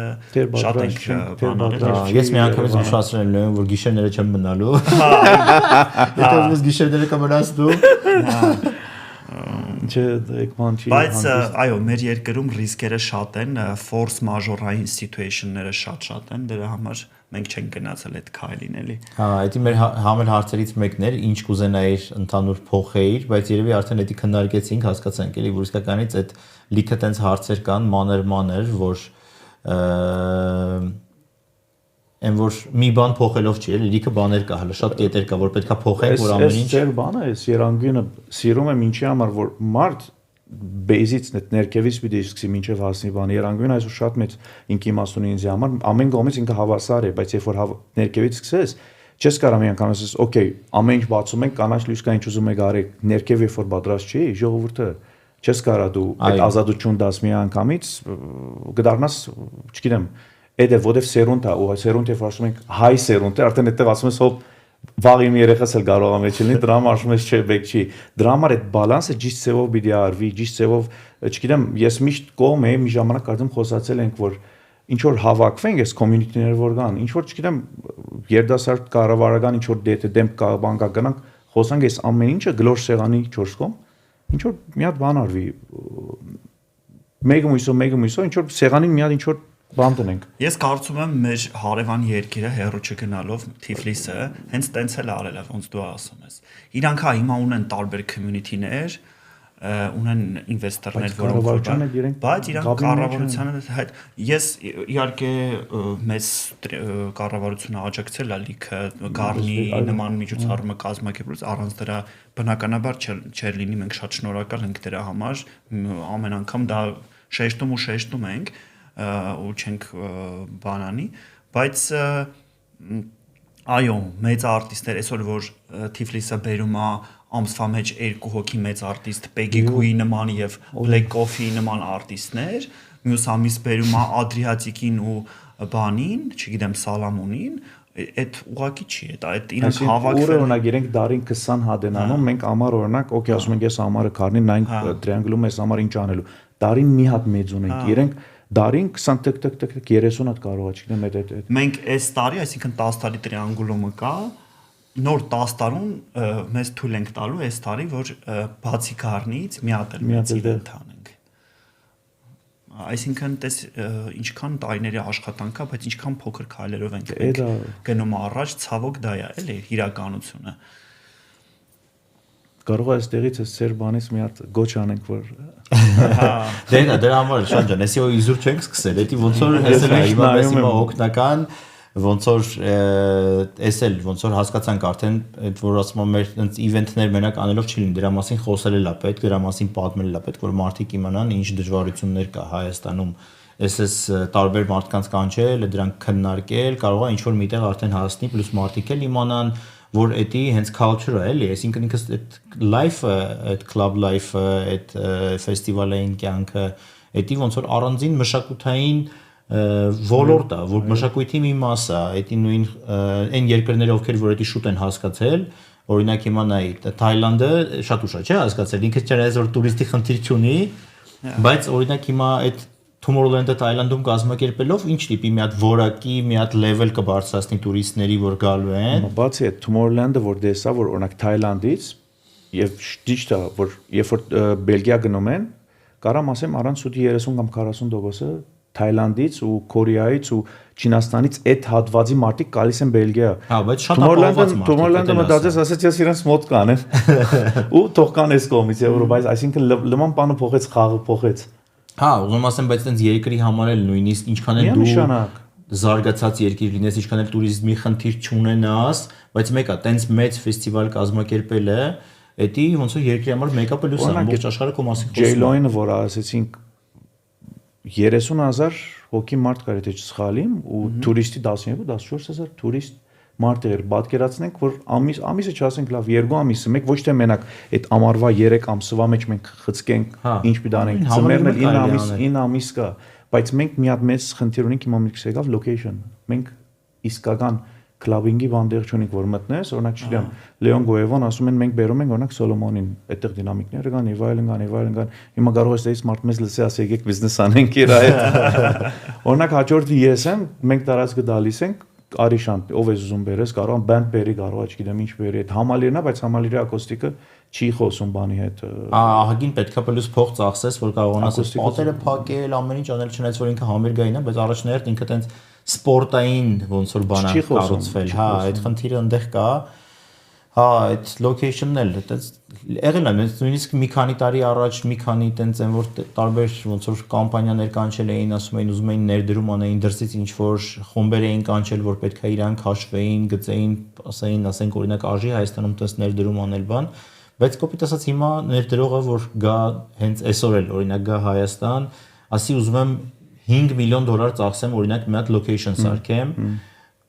շատ ենք բանալել։ Ես մի անգամից ուշացրել եմ, որ գիշերները չեմ մնալու։ Եթե ես գիշերները կմնաս դու։ Չէ, դեկման չի։ Բայց այո, մեր երկրում ռիսկերը շատ են, force majeure-ային situation-ները շատ են, դրա համար մենք չենք գնացել այդ քայլին էլի։ Հա, դա մեր համել հարցերից մեկն էր, ինչ կուզենայիր ընդհանուր փոխեիր, բայց երևի արդեն դա քննարկեցինք, հասկացանք էլի, որ իսկականից այդ լիքը տենց հարցեր կան, մանր, որ Այն որ մի բան փոխելով չի, էլի լիքը բաներ կա, հələ շատ կետեր կա, որ պետքա փոխենք, որ ամեն ինչ։ Այս ծեր բանը, այս երանգյունը սիրում եմ ինչի համար, որ մարդ բեզից ներքևից պիտի սկսի մինչև հասնի բան։ Երանգյունը այսօր շատ մեծ ինքիմաստ ունի ինձ համար, ամեն կողմից ինքը հավասար է, բայց երբ որ ներքևից սկսես, չես կարող մի անգամ ասես, օքեյ, ամեն ինչ բացում ենք, կանաչ լույս կա, ինչ ուզում եք արեք, ներքև երբ որ պատրաստ չի, ժողովուրդը չես կարող դու այդ ազատություն դաս մի անգամից կդառնաս, չգիտեմ Էդ է որտեվ սերունդ է, ու սերունդ երբ ասում ենք հայ սերունդ է, արդեն այդտեղ ասում ես հոп վաղ իմ երեխաս էլ կարող է մեջ լինի, դրա համար ասում ես չէ, բեք չի։ Դրա համար այդ բալանսը ճիշտ ծևով պիտի արվի, ճիշտ ծևով, չգիտեմ, ես միշտ կողմ եմ, մի ժամանակ կարծում խոսացել ենք, որ ինչ որ հավաքվենք, այս community-ները որ կան, ինչ որ չգիտեմ, երդասարդ կառավարական ինչ որ դեպ բանկա գնանք, խոսանք այս ամեն ինչը գլոր սեղանի 4 կողմ, ինչ որ մի հատ բան արվի։ Մեկը մույսով, ինչ որ սեղանին մի հատ ինչ որ բան տնենք։ Ես կարծում եմ մեր հարևան երկիրը հերո չգնալով Թիֆլիսը հենց տենց էլ արել է, ոնց դու ասում ես։ Իրանք հիմա ունեն տարբեր community-ներ, ունեն ինվեստորներ, որոնք բայց իրանք կառավարությանը հետ ես իհարկե մեծ կառավարությունը աջակցել է լիքը Գառնի նման միջոցառումը կազմակերպելուց առանց դրա բնականաբար չէր լինի, մենք շատ շնորհակալ ենք դրա համար, ամեն անգամ դա շեշտում ենք ու չենք բանանի, բայց այո, մեծ արտիստներ այսօր որ Թիֆլիսը բերում է ամսվա մեջ 2 հոգի մեծ արտիստ, Peggy-ի նման եւ Black Coffee-ի նման արտիստներ, մյուս ամիս բերում է Adriatic-ին ու բանին, չգիտեմ, Salamon-ին, այդ ուղակի չի, այդ իրանք հավաքվել։ Օրինակ իրենք դարին 20 հատ են անում, մենք ամառ օրինակ, օքեյ, ասում ենք ես ամառը քարնին, նայն տրիանգլում ես ամառ ինչ անելու։ Դարին մի հատ մեծ ունենք, իրենք դարին 20 տկ 30 հատ կարող է, չգիտեմ այդ։ Մենք այս տարի, այսինքն 10 տարի տրիանգուլումը կա, նոր 10 տարում մեզ թույլ ենք տալու այս տարի, որ բացի Գառնից մի հատ էլ մեծ իվենթ անենք։ Այսինքն տես ինչքան տարիների աշխատանք է, բայց ինչքան փոքր քայլերով ենք մենք գնում առաջ, ցավոք դա է, էլի իրականությունը։ կարող է այստեղից այս ծեր բանից մի հատ գոչ անենք, որ դրա համար Շանջան, այսի իզուր չենք սկսել, դա ոնց որ հեսել է հիմա օգնական, ոնց որ էսել, ոնց որ հասկացանք արդեն, այդ որ ասում եմ մեր այնց իվենթներ մենակ անելով չի լինի, դրա մասին խոսել է պետք, դրա մասին պատմել է պետք, որ մարդիկ իմանան ինչ դժվարություններ կա Հայաստանում, այս տարբեր մարդկանց կանչել, դրանք քննարկել, կարող է ինչ որ միտեղ արդեն հասնի, պլյուս մարդիկ էլ իմանան, որ էդի հենց culture-ը էլի, այսինքն ինքս այդ life-ը, այդ club life-ը, այդ ֆեստիվալային կյանքը, էդի ոնց որ առանձին մշակութային ոլորտ է, որ մշակույթի մի մաս է, էդի նույն այն երկրները, ովքեր որ էդի շուտ են հասկացել, օրինակ հիմա նայ Թայլանդը շատ ուշ է, չէ՞ հասկացել, ինքը չնայած որ տուրիստի խնդիր չունի, բայց օրինակ հիմա այդ Tomorrowland-ը Թայլանդում կազմակերպելով ինչ տիպի մի հատ որակի, մի հատ level կբարձրացնի տուրիստների, որ գալու են։ Բացի այդ Tomorrowland-ը որ դեսա, որ օրինակ Թայլանդից եւ ճիշտ է, որ երբ որ Բելգիա գնում են, կարամ ասեմ առանց սուտի 30 կամ 40%-ը Թայլանդից ու Կորեայից ու Չինաստանից այդ հատվածի մարդիկ գալիս են Բելգիա։ Հա, բայց շատ ապահովված մարդիկ։ Tomorrowland-ը մտածես, ասեց ես իրենց մոտ կանեն։ Ու թող կան այս կողմից, Եվրոպայից, այսինքն լման բանը փոխեց, խաղը փոխեց։ Հա, ուզում ասեմ, բայց այնց երկրի համար էլ նույնիսկ ինչքան էլ դու զարգացած երկիր լինես, ինչքան էլ տուրիզմի խնդիր չունենաս, բայց մեկը տենց մեծ ֆեստիվալ կազմակերպելը, էդի ոնց որ երկրի համար մեկը պլյուս է, ամբողջ աշխարհը կո մասին խոսում։ J-Lo-ը, որ ասեցինք 30,000 հոգի մարդ կար, եթե չսխալիմ, ու տուրիստի 12-14000 տուրիստ մարդ էր, պատկերացնենք, որ ամիսը չասենք լավ, 2 ամիսը, մեկ ոչ թե մենակ այդ ամառվա 3 ամսվա մեջ մենք խցկենք, ինչ պիտի անենք, ծմերն էլ 9 ամիս կա, բայց մենք մի հատ մեծ խնդիր ունենք, հիմա մենք եկավ location, մենք իսկական clubbing-ի բանդեր չունենք, որ մտնես, օրինակ չգիտեմ, Լեոն Գոևան ասում են մենք բերում ենք օրինակ Սոլոմոնին, այդտեղ դինամիկները կան, եւ այլն, հիմա կարող ես դից մարդ մեզ լսի, ասի եկեք բիզնես անենք իր այդ։ Օրինակ հաջորդի ես եմ, մենք տարածքը դալիս ենք, Արիշան, ով է ուզում բերես, կարող եմ բանդ բերի, կարող է, չգիտեմ ինչ բերի, այդ համալիրն է, բայց համալիրի ակոստիկը չի խոսում բանի հետ։ Ահագին պետքա պլյուս փող ծախսես, որ կարողանաս պատերը փակել, ամեն ինչ անել, չնայած որ ինքը համերգային է, բայց առաջներդ ինքը տենց սպորտային ոնց որ բան է կառուցվել, հա, այդ խնդիրը այնտեղ կա։ Հա, այդ location-ն էլ այդպես եղել է, նույնիսկ մի քանի տարի առաջ մի քանի տենց են որ տարբեր ոնց որ կամպանիաներ կանչել էին, ասում էին ուզում էին ներդրում անեին դրսից ինչ որ խումբեր էին կանչել, որ պետք է իրանք հաշվեին, գծեին, ասենք օրինակ արժի Հայաստանում տես ներդրում անել բան, բայց կոպիտ ասած հիմա ներդրողը որ գա հենց այսօր էլ օրինակ գա Հայաստան, ասի ուզում եմ $5 միլիոն ծախսեմ օրինակ մի հատ location սարքեմ,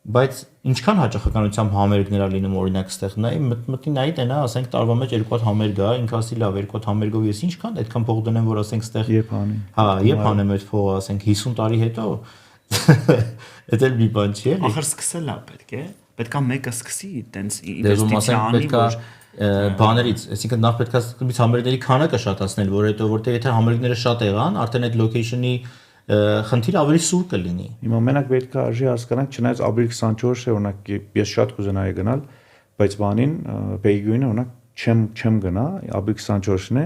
բայց ինչքան հաճախականությամբ համերգներ ա լինում օրինակ ստեղ նայ մտնի նայի տենա ասենք տարվա մեջ 2 հատ համերգ ա ինքը ասի լավ 2 հատ համերգով ես ինչքան այդքան փող դնեմ որ ասենք ստեղ Երբ անի հա երբ անեմ այդ փողը ասենք 50 տարի հետո դա էլ մի բան չի էլի ախր սկսել ա պետքա մեկը սկսի տենց ինվեստիցիա անի որ բաներից այսինքն նախ պետքա սկսից համերգների քանակը շատացնել որ հետո որտեղ եթե համերգները շատ եղան արդեն այդ location-ի խնդիրը ավելի սուր կլինի։ Հիմա մենակ պետք է արժի հասկանանք, չնայած ապրիլ 24-ը օրինակ ես շատ կուզենայի գնալ, բայց բանին Բեյգույնը օրինակ չեմ գնա, ապրիլ 24-ն է,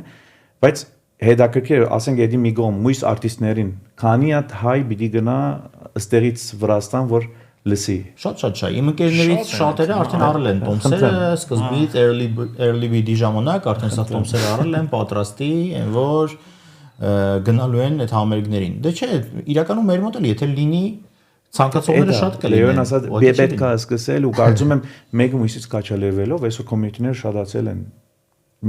բայց հետաքրքիր ասենք էդի մի գոմ մույս արտիստներին, քանի հատ հայ պիտի գնա ըստեղից Վրաստան, որ լսի։ Շատ չէ, իմ ընկերներից շատերը արդեն առել են տոմսերը, սկզբից early BD ժամանակ արդեն սա տոմսերը առել են, պատրաստի, այն որ գնալու են այդ համերգներին։ Դե չէ, իրականում մեր մոտ էլ եթե լինի ցանկացողները շատ կլինեն։ Լեոն ասած պետք է սկսել ու կարծում եմ մեկ մույսից կաչալերվելով այսօր community-ները շատացել են։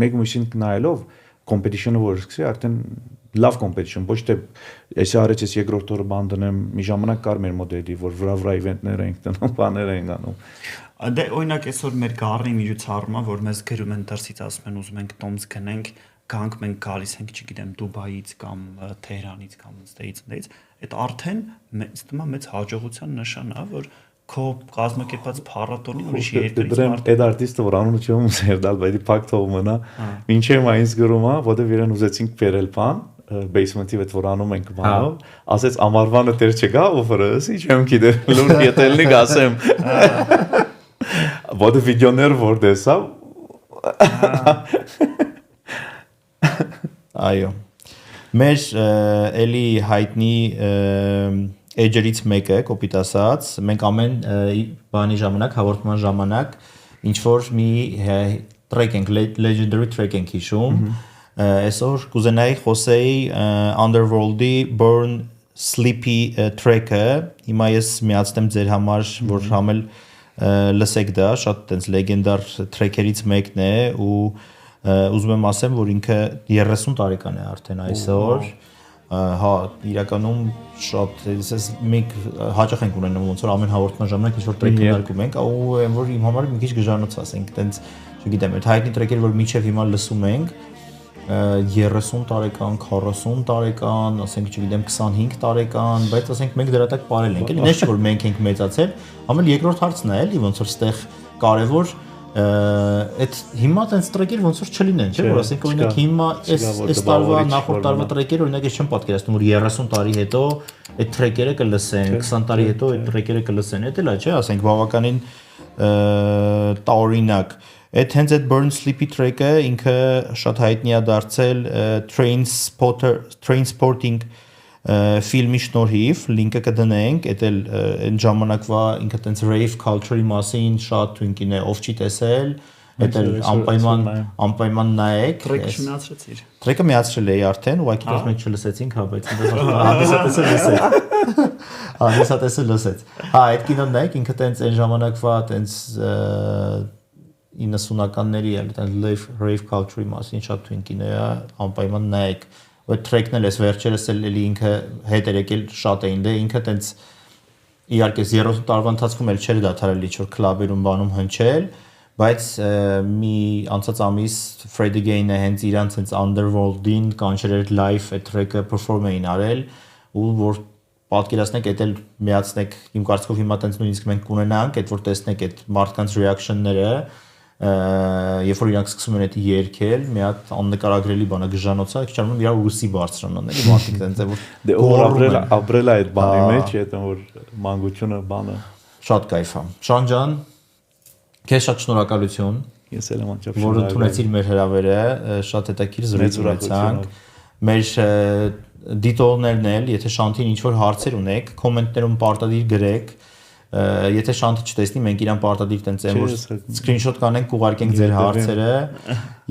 Մեկ մույսին նայելով competition-ը որ սկսի արդեն լավ competition, ոչ թե այսի արեց ես երկրորդ օրը բան դնեմ, մի ժամանակ կար մեր մոտ էդի, որ վրա իվենտներ ենք դնում, բաներ ենք անում։ Դե օրինակ այսօր մեր գարնի միջոցառումը, որ մեզ գրում են դրսից ասում են ուզում ենք տոմս գնենք, գանք մենք գալիս ենք, չգիտեմ, Դուբայից կամ Թեհրանից կամ ստեյցից, այդ արդեն մեծ հաջողության նշան է, որ քո կազմակերպած փառատոնի ուրիշ երկրից մարդ այդ արտիստը որ անունը չեմ ուզել դալ, բայց փակ թող մնա։ Մինչև այնց գրում է, որտեղ իրեն ուզեցինք բերել բան, basement-ի հետ որ անում ենք բանով, ասեց ամառվանը դեր չգա օֆերս, ի չեմ գիտեմ, լուր դետելնի գասեմ։ Որտեղ վիդեոներ որ դեսա Այո։ Մեր էլի հայտնի էջերից մեկը, կոպիտ ասած, մենք ամեն բանի ժամանակ, հաղորդման ժամանակ ինչ որ մի track ենք, legendary track ենք հիշում։ Այսօր կուզենայի խոսեի Underworld-ի Burn Sleepy track-ը, հիմա ես միացնեմ ձեր համար, որ համել լսեք դա, շատ տենց լեգենդար track-երից մեկն է ու ուզում եմ ասեմ, որ ինքը 30 տարեկան է արդեն այսօր, հա, իրականում շատ, մենք հաճախ ենք ունենում ոնց որ ամեն հաղորդման ժամանակ ինչ-որ track քննարկում ենք, ու որ իմ համար մի քիչ գժանոց ասենք, տենց, չգիտեմ, այդ հայտնի track-եր, որ մինչև հիմա լսում ենք, 30 տարեկան, 40 տարեկան, ասենք, չգիտեմ, 25 տարեկան, բայց ասենք մենք դրա տակ ապրել ենք, էլի, նես չէ որ մենք ենք մեծացել, ամեն երկրորդ հարցն է, էլի, ոնց որ ստեղ կարևոր այդ հիմա տենց տրեկեր ոնց որ չլինեն, չէ՞, որ ասենք օրինակ հիմա այս տարվա նախորդ տարվա տրեկերը օրինակ ես չեմ պատկերացնում որ 30 տարի հետո այդ տրեկերը կլսեն, 20 տարի հետո այդ տրեկերը կլսեն, դա էլ է, չէ՞, ասենք բավականին տարօրինակ Այդ հենց այդ Burn Sleepy track-ը ինքը շատ հայտնի է դարձել Trainspotting ֆիլմի շնորհիվ, լինքը կդնենք, այդ էլ այն ժամանակվա ինքը տենց rave culture-ի մասին շատ թույնքին է, ով չի տեսել, այդ էլ անպայման նայեք։ Track-ը միացրեցիր։ Track-ը միացրել էի արդեն, ուղղակի դեռ մենք չլսեցինք, հա, բայց հանդիսատեսը լսեց։ Հանդիսատեսը լսեց։ Հա, այդ կինոն նայեք, ինքը տենց այն ժամանակվա տենց 90-ականների այլ rave culture-ի մասին շատ թույնքին է, անպայման նայեք։ Այդ track-ն էլ էս վերջերս էլ ինքը հետ էր եկել շատ էին, դե ինքը տենց իհարկե 30 տարվա ընթացքում էլ չէր դադարել ինչ-որ քլաբերում բանում հնչել, բայց մի անցած ամիս Freddie Gane-ը հենց իրանց հենց Underworld-ին կանչել էր live այդ track-ը perform էին արել ու որ պատկերացնեք, այդ էլ միացնեք, իմ կարծիքով հիմա տենց նույնիսկ մենք կունենանք, այդ որ տեսնեք այդ մարդկանց reaction-ները երբ որ իրանք սկսում են այդ երգել, մի հատ աննկարագրելի բան է գժանոցա, քիչ արվում իրար ուրուսի բարձրանան, էլի մարդիկ տենց է որ դե որ ապրել այդ բանի մեջ, այդ որ մանկությունը բանը շատ կայֆ է։ Շան ջան, քեզ շատ շնորհակալություն։ Ես էլ եմ անչափ որ ընդունեցիր մեր հրավերը, շատ հետաքրքիր զրույց ունեցանք։ Մեր դիտողներն էլ, եթե Շանթին ինչ որ հարցեր ունեք, կոմենտներում պարտադիր գրեք։ Եթե Շանթը չտեսնի, մենք իրան պարտադիր տենց են որ screenshot կանենք, կուղարկենք ձեր հարցերը,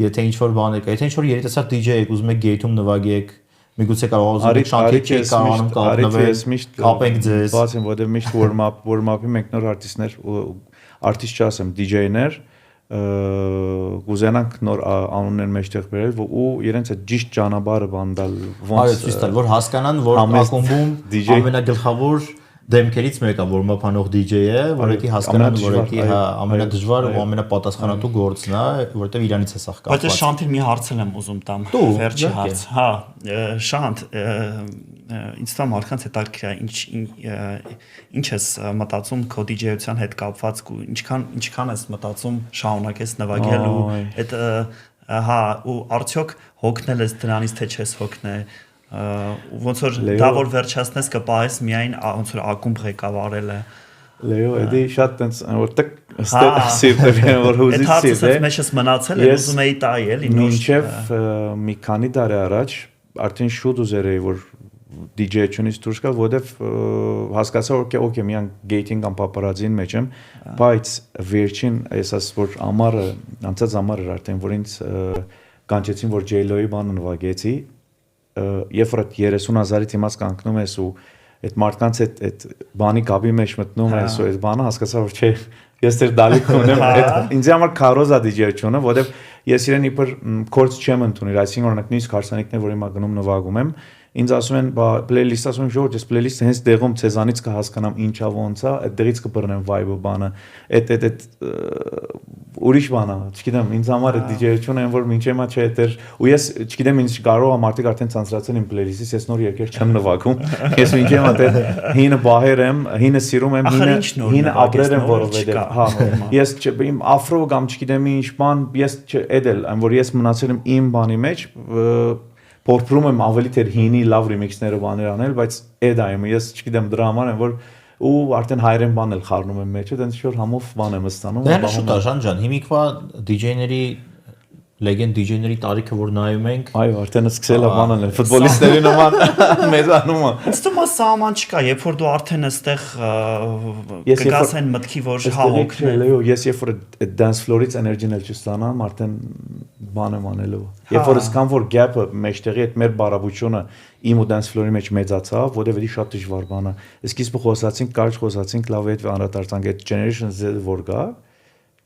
եթե ինչ որ բան եք, եթե ինչ որ երիտասարդ DJ եք, ուզում եք gate-ում նվագեք, միգուցե կարող եք Շանթի չեք կարողանում կապնվել, կապենք ձեզ։ Բացեմ, որտեղ միշտ warm-up-ի մենք նոր արտիստներ, արտիստ չասեմ, DJ-ներ կուզենանք նոր անուններ մեջտեղ բերել ու իրենց այդ ճիշտ ճանապարհը բանդալ ոնց ցույց տալ, որ հասկանան, որ ակումբում ամենագլխավոր դեմքերից մեկը որ մափանող DJ-ը, որովհետեւ հասկանան, որ դա ամենադժվար ու ամենապատասխանատու գործն է, որովհետեւ իրանից է սա կապված։ Բայց ես Շանթին մի հարցել եմ ուզում տամ, վերջի հարց։ Հա, Շանթ, ինձ թվում է մարդկանց հետաքրքիր է, ինչ ես մտածում քո DJ-ության հետ կապված ու ինչքան ես մտածում շարունակես նվագել ու այդ հա ու արդյոք հոգնել ես դրանից թե չես հոգնել ոնց որ դա որ վերջացնես կպահես միայն ոնց որ ակումբ ղեկավարել է Լեո, էդի շատ տենց որտեղ սիրտը որ հուզից սիրտ է։ Այդ հարցը մեջս մնացել է, ուզում էի տայի էլի նոր։ Մինչև մի քանի տարի առաջ արդեն շուտ ուզեր էի որ DJ-ությունից դուրս գալ, որովհետև հասկացա որ օքեյ միան գեյթին կամ պապարազին մեջ եմ, բայց վերջին ես ասած որ ամառը, անցած ամառը արդեն որ ինձ կանչեցին որ J-Lo-ի բանը նվագեցի, երբ որ 30,000-ից իմաց կանգնում ես ու այդ մարդկանց այդ բանի կապի մեջ մտնում ես ու այդ բանը հասկացա որ չէ ես դեռ դալիք ունեմ այդ ինձ համար քարոզա DJ-ությունը որովհետև ես իրեն իբր կորց չեմ ընդունել այսինքն օրինակ նույնիսկ հարսանիքներ որ հիմա գնում նվագում եմ ինձ ասում են բա playlist ասում եմ ժողովուրդ ես playlist-ը հենց տեղում ցեզանից կհասկանամ ինչա ոնց է այդտեղից կբռնեմ vibe-ը բանը այդ ուրիշ բան է չգիտեմ ինձ համար այդ DJ-ությունը այն որ մինչև հիմա չէ դեռ ու ես չգիտեմ ինձ կարող է մարդիկ արդեն ցանցրացել իմ playlist-ից ես նոր երկեր չեմ նվագում ես մինչև հիմա դեռ հինը բահեր եմ հինը սիրում եմ հինը ապրել եմ որովհետև հա ես իմ afro կամ չգիտեմ ինչ բան ես էդել այն որ ես մնացել եմ իմ բանի մեջ Փորձում եմ ավելի թեր հինի լավ ռիմիքսները բաներ անել, բայց այդ այո, ես չգիտեմ դրա համար եմ որ ու արդեն հայերեն բան էլ խառնում եմ մեջը, դենց շուտ համով բան եմ ստանում։ Դա շուտ է, Ժան ջան, հիմիկվա DJ-ների լեգենդ DJ-ների տարիքը որ նայում ենք, այո, արդեն սկսել է բանալ, ֆուտբոլիստերի նման մեզանումը։ Ստում է սահման չկա, երբ որ դու արդեն այստեղ կգաս այն մտքի, որ հա օգնել։ Ես երբ որ այդ dance floor-ից energy-ն էլ չստանամ, արդեն բան եմ անելու։ Երբ որ սկան որ gap-ը մեջտեղի այդ մեր բարաբությունը իմ ու dance floor-ի մեջ մեծացավ, որովհետև էլի շատ դժվար բան է։ Սկիզբը խոսացինք, կարճ խոսացինք, լավ է այդ անդրադարձանք այդ Generation Z որ գա,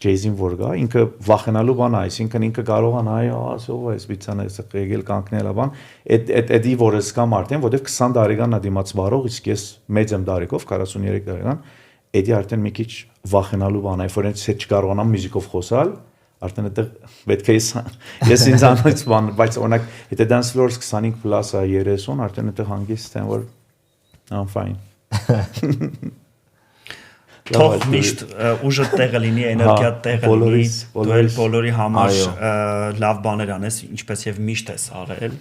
Jay-Z-ին որ գա, ինքը վախենալու բան է, այսինքն ինքը կարող է նայ, ասով է, այսպիցան է, եկել կանգնել է բան, այդ որ սկամ արդեն, որովհետև 20 տարեկանն է դիմաց բարող, իսկ ես մեծ եմ տարիքով, 43 տարեկան, էդի արդեն մի քիչ վախենալու բան է, որ ինձ հետ չկարողանամ մյուզիկով խոսալ, արդեն այդտեղ պետք է ես ինձանից բան, բայց օրինակ, եթե dance floor-ը 25 plus է 30, արդեն այդտեղ հանգիստ եմ, որ I'm fine։ Թող միշտ ուժը տեղը լինի, էներգիա տեղը լինի, դու էլ բոլորի համար լավ բաներ անես, ինչպես եւ միշտ ես արել։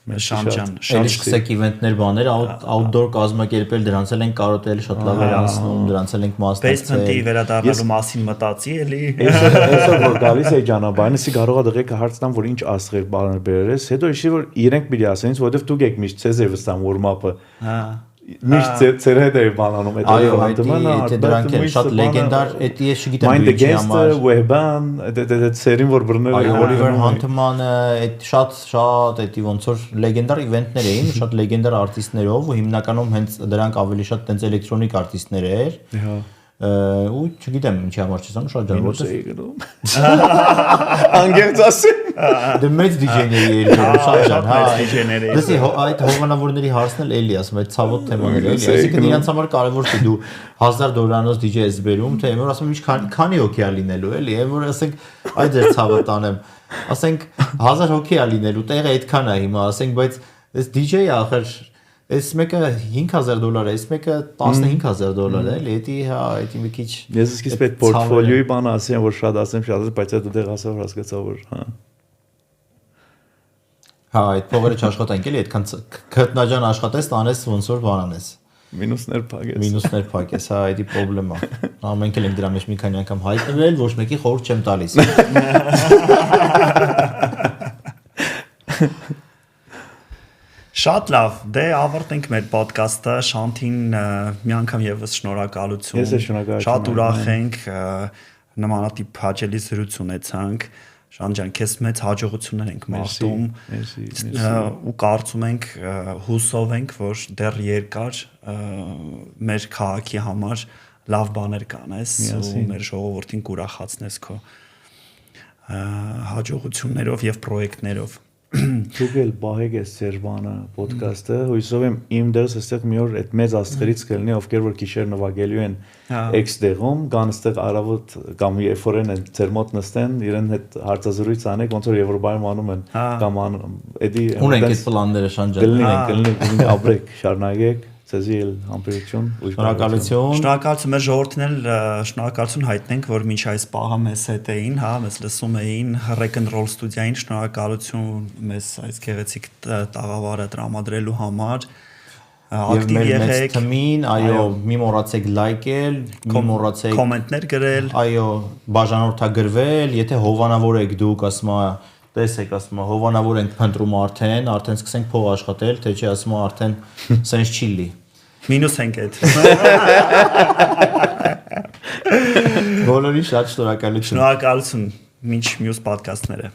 Շանջան, շատ սկսեք իվենտներ, բաներ, outdoor կազմակերպել, դրանց էլ ենք կարոտել, շատ լավ էր անցնում, դրանց էլ ենք մասնակցել։ Basement-ի վերադառնալու մասին մտածի էլի։ Այսօր որ գալիս է ճանապարհին, ասի կարող է դղեկը հարց տամ, որ ինչ աստղեր բաներ բերես, հետո իշի որ իրենք պիտի ասեն, որովհետեւ դուք եք միշտ ցեզ եւս տամ warm-up-ը։ Հա Միշտ ծեր հետ է բանանում այդ հանդիպումը, դրանք են շատ լեգենդար, դա ես չգիտեմ ինչի համար։ Web-ան, դա սերին որ բռնել է Oliver Huntman-ը, այդ շատ էդի ոնց որ լեգենդար իվենտներ էին, շատ լեգենդար արտիստներով, ու հիմնականում հենց դրանք ավելի շատ տենց էլեկտրոնիկ արտիստներ էր։ Հա ու չգիտեմ ինչի համար չսան շատ ջան որտե անգերց ասեմ դե մեծ DJ-ների էր շատ ջան հա DJ-ների լսի այդ հովանավորների հարցն էլ էլի ասում այդ ցավոտ թեմաներ էլի այսինքն իրանց համար կարևոր չէ դու $1000 DJ ես բերում թե որ ասում ինչ քանի հոգի է լինելու էլի այն որ ասենք այդ ձեր ցավը տանեմ ասենք 1000 հոգի է լինելու տեղը այդքան է հիմա ասենք բայց այս DJ-ը ախր Այս մեկը $5000 է, այս մեկը $15000 է, էլի հա, էդի մի քիչ Ես սկիզբ այդ պորտֆոլիոյի բանը ասեմ, որ շատ ասեմ, բայց այդ դեղ ասա որ հասկացա որ հա Հա, այդ փողերը չաշխատենք էլի, այդքան քրտնաջան աշխատես, տանես ոնց որ բան անես Մինուսներ փակես, հա, էդի խնդրեմ է։ Ամենք էլ ենք դրա մեջ մի քանի անգամ հայտնվել, ոչ մեկի խորհուրդ չեմ տալիս։ Շատ լավ, դե ավարտենք մեր ոդկասթը, Շանթին մի անգամ եւս շնորհակալություն։ Ես էլ շնորհակալություն։ Շատ ուրախ ենք նմանատիպ հաճելի զրույց ունեցանք։ Շան ջան, քեզ մեծ հաջողություններ ենք մաղթում։ Ու կարծում ենք, հուսով ենք, որ դեռ երկար մեր քաղաքի համար լավ բաներ կանես ու մեր ժողովրդին կուրախացնես քո հաջողություններով եւ պրոյեկտներով։ Դուք էլ բահեք ես ձեր բանը ոդկասթը, հույսով եմ իմ դերս այստեղ մի օր այդ մեծ աստղերից կլինի, ովքեր որ գիշեր նվագելու են X տեղում, կան այստեղ առավոտ կամ երբ են ձեր մոտ նստեն, իրեն հետ հարցազրույց անեք, ոնց որ Եվրոպայում անում են, կամ էդի ունենք այդ պլանները Շանջան։ Կլինի ապրեք, շարունակեք Ցեզի էլ համբերություն ու շնորհակալություն մեր ժողովրդին էլ շնորհակալություն հայտնենք որ մինչ այս պահը մեզ հետ էին հա մեզ լսում էին Rock and Roll ստուդիային շնորհակալություն մեզ այս գեղեցիկ տաղավարը տրամադրելու համար ակտիվ եղեք թմին այո մի մոռացեք լայքել մի մոռացեք կոմենտներ գրել այո բաժանորդագրվել եթե հովանավոր եք դուք ասում տեսեք ասում հովանավոր ենք փնտրում արդեն սկսենք փող աշխատել թե չի ասում արդեն sense չի լի մինուս ենք այդ բոլորի շատ շնորհակալություն շնորհակալություն մինչ մյուս ոդկասթները